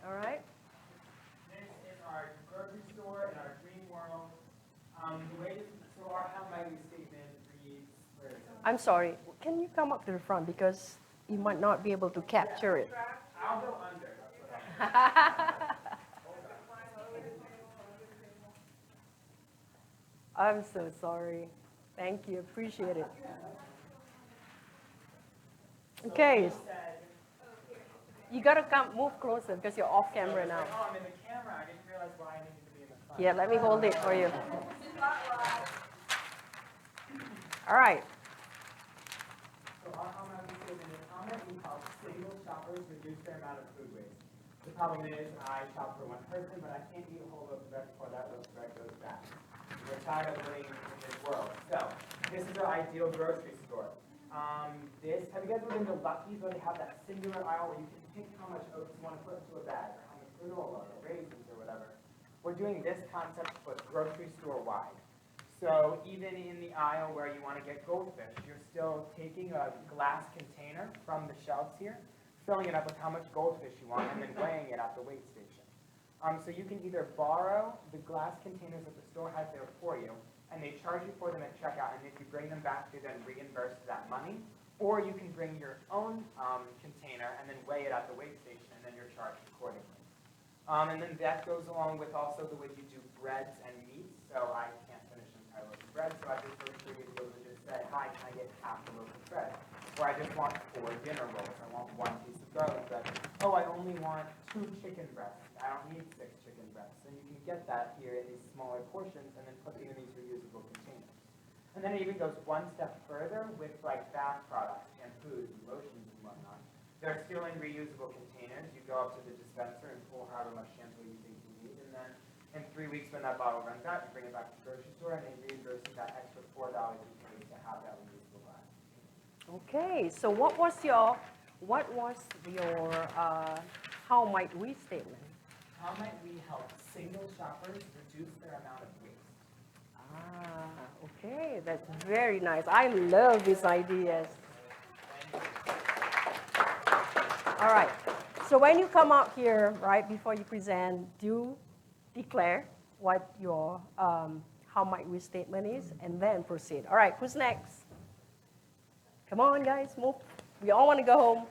Speaker 2: All right.
Speaker 4: This is our grocery store in our dream world. The way so our how might we statement reads, where is it?
Speaker 2: I'm sorry, can you come up to the front because you might not be able to capture it.
Speaker 4: I'll go under. That's what
Speaker 2: I'm so sorry. Thank you, appreciate it. Okay, you gotta move closer because you're off camera now.
Speaker 4: Oh, I'm in the camera. I didn't realize why I needed to be in the front.
Speaker 2: Yeah, let me hold it for you. All right.
Speaker 4: So our how might we statement is how might we help single shoppers reduce their amount of food waste? The problem is I shop for one person, but I can't eat a whole loaf of bread before that loaf of bread goes bad. We're tired of living in this world. So this is our ideal grocery store. Have you guys ever been to Lucky's where they have that singular aisle where you can pick how much oats you want to put into a bag, or how much granola, or raisins, or whatever? We're doing this concept but grocery store wide. So even in the aisle where you want to get goldfish, you're still taking a glass container from the shelves here, filling it up with how much goldfish you want, and then weighing it at the weight station. So you can either borrow the glass containers that the store has there for you, and they charge you for them at checkout, and if you bring them back, they then reimburse that money, or you can bring your own container and then weigh it at the weight station, and then you're charged accordingly. And then that goes along with also the way you do breads and meats. So I can't finish an entire loaf of bread, so I just prefer you to be able to just say, hi, can I get half a loaf of bread? Or I just want 4 dinner rolls. I want 1 piece of garlic bread. Oh, I only want 2 chicken breasts. I don't need 6 chicken breasts. And you can get that here in these smaller portions and then put them in these reusable containers. And then it even goes one step further with like bath products, shampoos, and lotions and whatnot. They're still in reusable containers. You go up to the dispenser and pull however much shampoo you think you need. And then in 3 weeks when that bottle runs out, you bring it back to the grocery store and they reimburse you that extra $4 you paid to have that reusable glass.
Speaker 2: Okay, so what was your how might we statement?
Speaker 4: How might we help single shoppers reduce their amount of waste?
Speaker 2: Okay, that's very nice. I love these ideas. All right, so when you come out here, right, before you present, do declare what your how might we statement is, and then proceed. All right, who's next? Come on, guys, move. We all want to go home.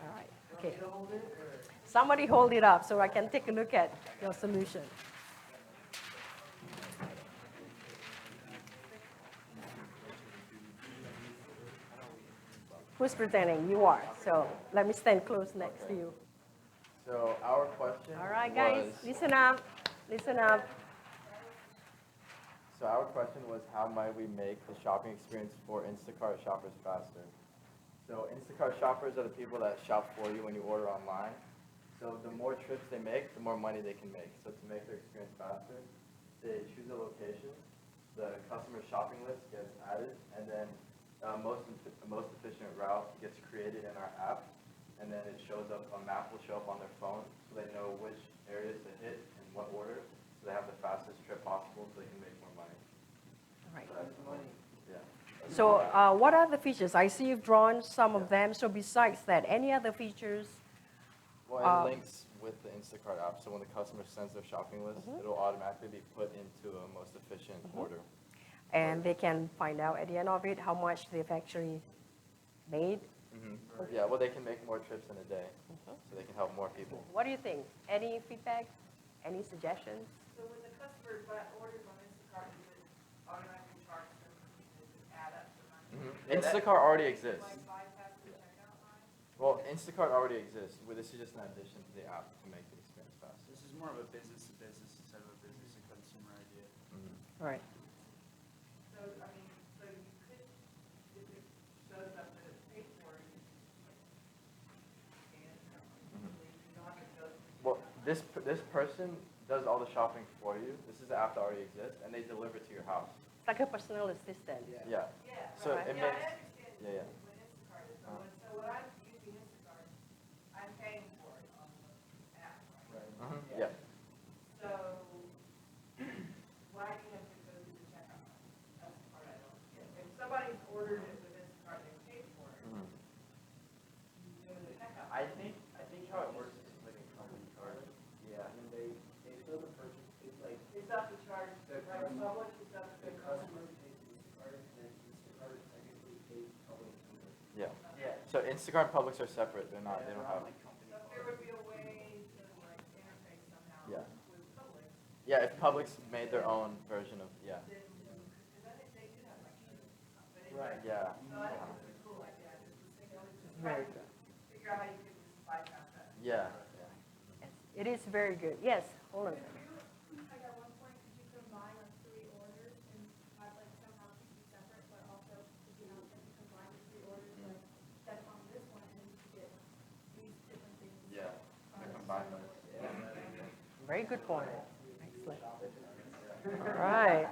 Speaker 2: All right. Okay. Somebody hold it up so I can take a look at your solution. Who's pretending? You are. So let me stand close next to you.
Speaker 10: So our question
Speaker 2: All right, guys,
Speaker 10: was,
Speaker 2: listen up. Listen up.
Speaker 10: so our question was, how might we make the shopping experience for Instacart shoppers faster? So Instacart shoppers are the people that shop for you when you order online. So the more trips they make, the more money they can make. So to make their experience faster, they choose a location, the customer shopping list gets added, and then most efficient route gets created in our app, and then it shows up, a map will show up on their phone, so they know which areas to hit and what order, so they have the fastest trip possible so they can make more money.
Speaker 2: All right.
Speaker 10: Yeah.
Speaker 2: So what are the features? I see you've drawn some of them. So besides that, any other features?
Speaker 10: Well, it links with the Instacart app, so when the customer sends their shopping list, it'll automatically be put into a most efficient order.
Speaker 2: And they can find out at the end of it how much they've actually made.
Speaker 10: Yeah, well, they can make more trips in a day, so they can help more people.
Speaker 2: What do you think? Any feedback? Any suggestions?
Speaker 1: So when the customer orders on Instacart, does it automatically charge them, does it add up the money?
Speaker 10: Instacart already exists.
Speaker 1: Like bypass the checkout line?
Speaker 10: Well, Instacart already exists. Well, this is just an addition to the app to make the experience faster.
Speaker 3: This is more of a business to business instead of a business to consumer idea.
Speaker 2: All right.
Speaker 1: So, I mean, so you could, if it shows up that it's paid for, you can, you don't have to go through.
Speaker 10: Well, this person does all the shopping for you. This is the app that already exists, and they deliver to your house.
Speaker 2: It's like a personal assistant.
Speaker 10: Yeah.
Speaker 1: Yeah,
Speaker 10: So
Speaker 1: right.
Speaker 10: it
Speaker 1: Yeah,
Speaker 10: makes.
Speaker 1: I understand
Speaker 10: Yeah, yeah.
Speaker 1: what Instacart is, but so when I'm using Instacart, I'm paying for it on the app, right?
Speaker 10: Yeah.
Speaker 1: So, why do you have to go through the checkout line? That's the part I don't get. If somebody's ordered it with Instacart, they paid for it, you go to the checkout.
Speaker 3: I think how it works is like a company card.
Speaker 10: Yeah.
Speaker 3: And they fill the purchase, it's like
Speaker 1: It's up to charge, the public, it's up to
Speaker 3: the customer pays Instacart, and then Instacart technically pays public.
Speaker 10: Yeah.
Speaker 3: Yeah.
Speaker 10: So Instacart and Publix are separate. They're not. They don't have.
Speaker 1: So if there would be a way to like interface somehow
Speaker 10: Yeah.
Speaker 1: with public,
Speaker 10: Yeah. If Publix made their own version of. Yeah.
Speaker 1: then, because I think they do have like shoes and stuff, but anyway.
Speaker 3: Right.
Speaker 10: Yeah.
Speaker 1: So I think it's a cool idea, I just was thinking, I was just
Speaker 2: Very
Speaker 1: trying to figure out how you could just bypass that.
Speaker 10: Yeah.
Speaker 2: It is very good. Yes, hold on.
Speaker 8: I got one point, could you combine like 3 orders and have like somehow keep them separate, but also, you know, if you combine the 3 orders, like, that's on this one, and you could get these different things.
Speaker 10: Yeah. They're combined.
Speaker 2: Very good point. Excellent. All right.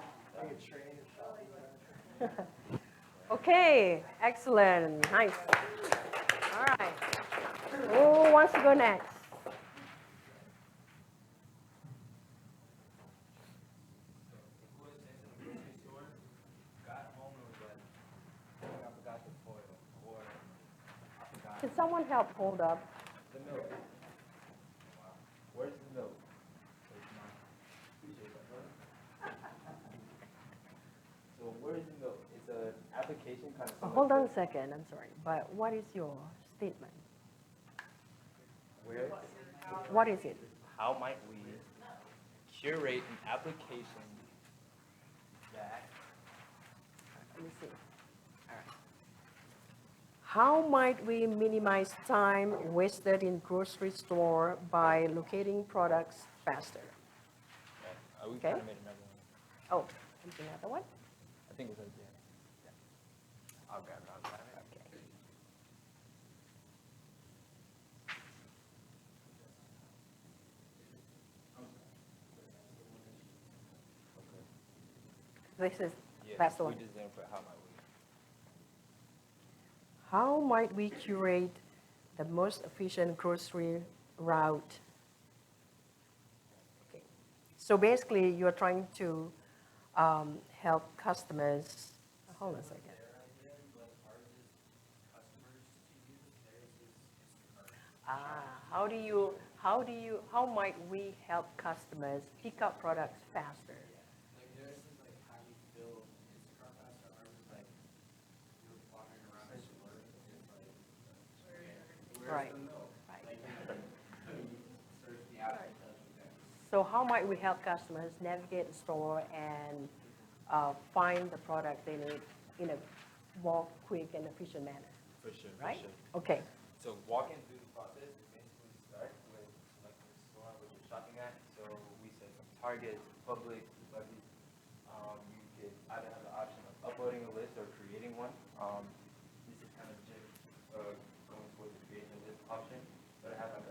Speaker 2: Okay, excellent. Nice. All right. Who wants to go next? Can someone help hold up?
Speaker 10: The milk. Where's the milk? So where's the milk? It's an application kind of.
Speaker 2: Hold on a second, I'm sorry, but what is your statement?
Speaker 10: Where?
Speaker 2: What is it?
Speaker 11: How might we curate an application that
Speaker 2: Let me see. All right. How might we minimize time wasted in grocery store by locating products faster?
Speaker 11: we
Speaker 2: Okay.
Speaker 11: kind of made another one.
Speaker 2: Oh, there's another one?
Speaker 11: I think it's right there.
Speaker 10: I'll grab it.
Speaker 2: Okay. This is,
Speaker 11: Yeah,
Speaker 2: that's the
Speaker 11: we
Speaker 2: one.
Speaker 11: just didn't put how might we.
Speaker 2: How might we curate the most efficient grocery route? Okay. So basically, you're trying to help customers. Hold on a second. How might we help customers pick up products faster?
Speaker 3: Like this is like how you feel Instacart faster, ours is like you're wandering around the store, it's like
Speaker 2: Right.
Speaker 3: where's the milk?
Speaker 2: Right. So how might we help customers navigate the store and find the product they need in a more quick and efficient manner,
Speaker 11: For sure,
Speaker 2: right?
Speaker 11: for sure.
Speaker 2: Okay.
Speaker 11: So walking through the process, we basically start with selecting the store which you're shopping at. So we say from Target to Publix to Buc-ee's. You could either have the option of uploading a list or creating one. This is kind of just going towards the creating a list option. But I have like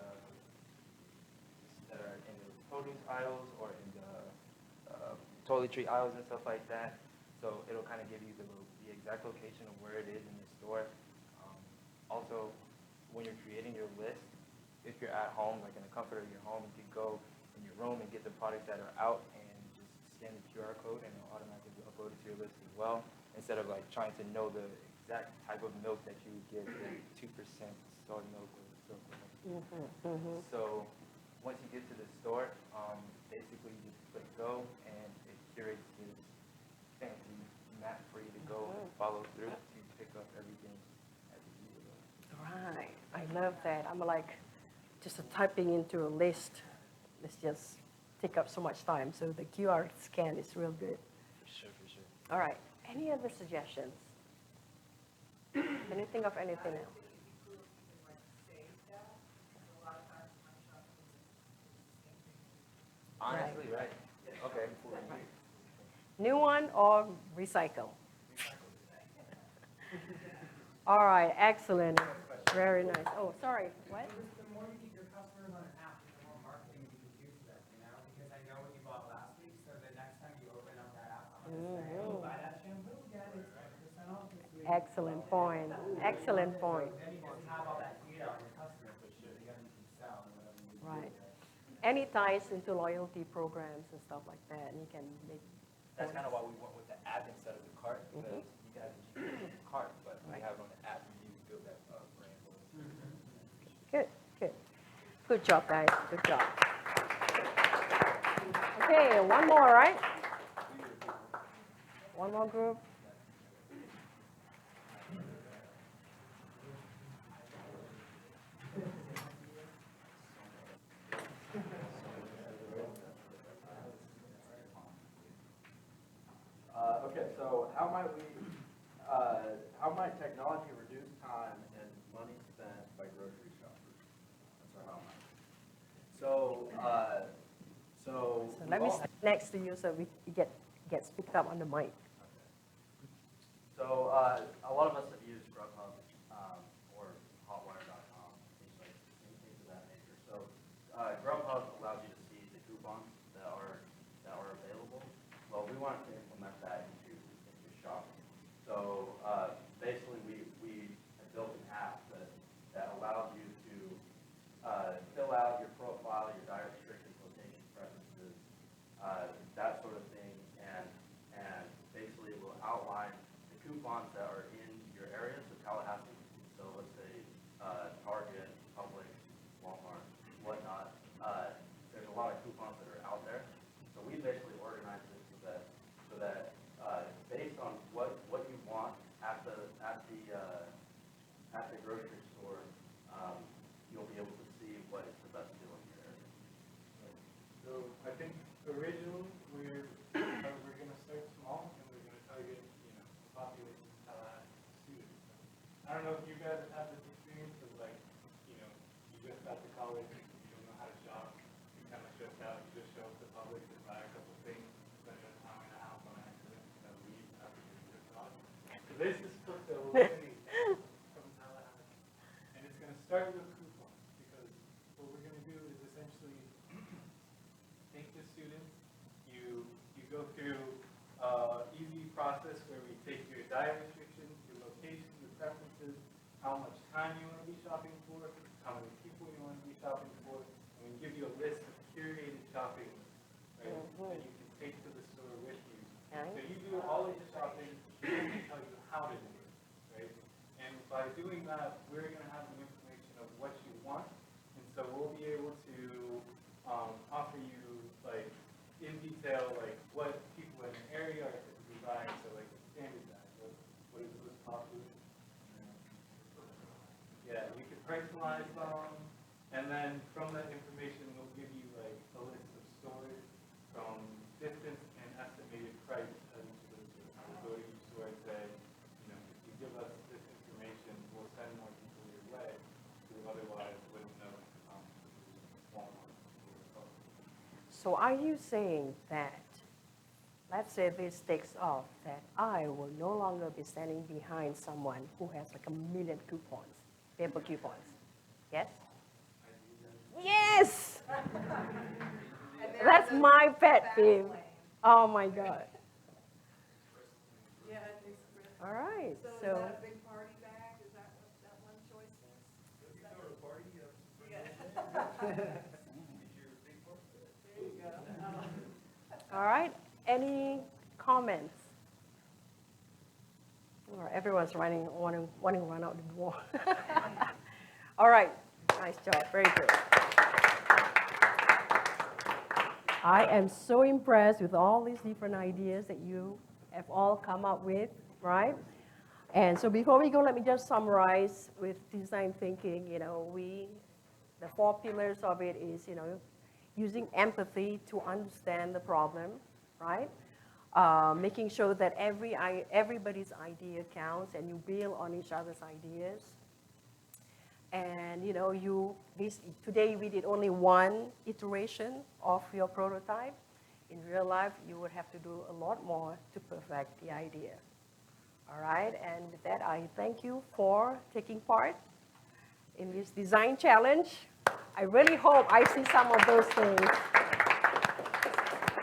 Speaker 11: that are in the produce aisles or in the toiletry aisles and stuff like that. So it'll kind of give you the exact location of where it is in the store. Also, when you're creating your list, if you're at home, like in the comfort of your home, you can go in your room and get the products that are out and just scan the QR code and it'll automatically upload it to your list as well, instead of like trying to know the exact type of milk that you would get with 2% soy milk or so forth. So once you get to the store, basically you just click go and it curates this fancy map for you to go and follow through to pick up everything as you do it.
Speaker 2: Right. I love that. I'm like, just typing into a list, it's just take up so much time. So the QR scan is real good.
Speaker 11: For sure, for sure.
Speaker 2: All right. Any other suggestions? Can you think of anything else?
Speaker 11: Honestly, right? Okay.
Speaker 2: New one or recycle? All right, excellent. Very nice. Oh, sorry, what?
Speaker 4: The more you keep your customers on an app, the more marketing you can do for them, you know? Because I know what you bought last week, so the next time you open up that app, I'm gonna say, oh, buy that shampoo, get it, 20% off this week.
Speaker 2: Excellent point. Excellent point.
Speaker 4: Then you can have all that data on your customers, for sure, because you can sell whatever you do.
Speaker 2: Right. And it ties into loyalty programs and stuff like that, and you can make.
Speaker 11: That's kind of why we went with the app instead of the cart, because you can have the GPS in the cart, but we have it on the app and you build that brand loyalty.
Speaker 2: Good, good. Good job, guys. Good job. Okay, one more, right? One more group.
Speaker 10: Okay, so how might technology reduce time and money spent by grocery shoppers? That's our how might. So
Speaker 2: So let me stand next to you so we get picked up on the mic.
Speaker 10: So a lot of us have used Grubhub or Hotwire.com, things of that nature. So Grubhub allows you to see the coupons that are available. Well, we want to implement that into shopping. So basically, we have built an app that allows you to fill out your profile, your diet restrictions, location preferences, that sort of thing, and basically it will outline the coupons that are in your area, so Tallahassee. So let's say Target, Publix, Walmart, whatnot. There's a lot of coupons that are out there. So we basically organize it so that based on what you want at the grocery store, you'll be able to see what is the best deal in your area.
Speaker 5: So I think originally we're going to start small and we're going to target, the population of Tallahassee students. I don't know if you guys have had this experience of you just got to college, you don't know how to shop, you're kind of stressed out, you just show up to Publix and buy a couple things, spend an hour and a half on accident, and then leave after you just got it. So this is supposed to eliminate that from Tallahassee. And it's going to start with coupons, because what we're going to do is essentially take the students, you go through easy process where we take your diet restrictions, your location, your preferences, how much time you want to be shopping for, how many people you want to be shopping for, and we give you a list of curated shopping lists, right, that you can take to the store with you. So you do all of your shopping, and we tell you how to do it, right? And by doing that, we're going to have the information of what you want, and so we'll be able to offer you, in detail, what people in the area are typically buying, so standard diet, what is most popular. Yeah, we could personalize them, and then from that information, we'll give you a list of stores
Speaker 2: So are you saying that, let's say this takes off, that I will no longer be standing behind someone who has like 1 million coupons, paper coupons? Yes? Yes! That's my pet peeve. Oh my God.
Speaker 1: Yeah, it takes a risk.
Speaker 2: All right,
Speaker 1: So is
Speaker 2: so,
Speaker 1: that a big party bag? Is that what that one choice is? Is that what- Yeah. There you go.
Speaker 2: all right, any comments? Or everyone's wanting to run out the door. All right, nice job, very good. I am so impressed with all these different ideas that you have all come up with, right? And so before we go, let me just summarize with design thinking. The 4 pillars of it is, using empathy to understand the problem, right? Making sure that everybody's idea counts and you build on each other's ideas. And today we did only 1 iteration of your prototype. In real life, you would have to do a lot more to perfect the idea. All right, and with that, I thank you for taking part in this design challenge. I really hope I see some of those things.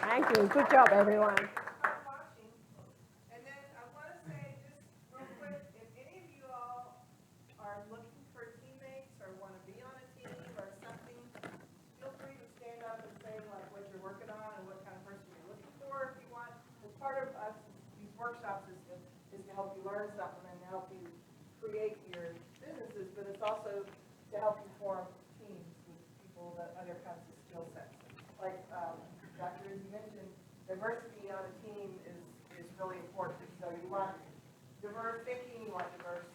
Speaker 2: Thank you, good job, everyone.
Speaker 1: I'm watching. And then I want to say, just real quick, if any of you all are looking for teammates or want to be on a team or something, feel free to stand up and say like what you're working on and what kind of person you're looking for if you want. Because part of us, these workshops is to help you learn something and help you create your businesses, but it's also to help you form teams with people that other kinds of skill sets. Like Dr. Issy mentioned, diversity on a team is really important. So you want diverse thinking, you want diverse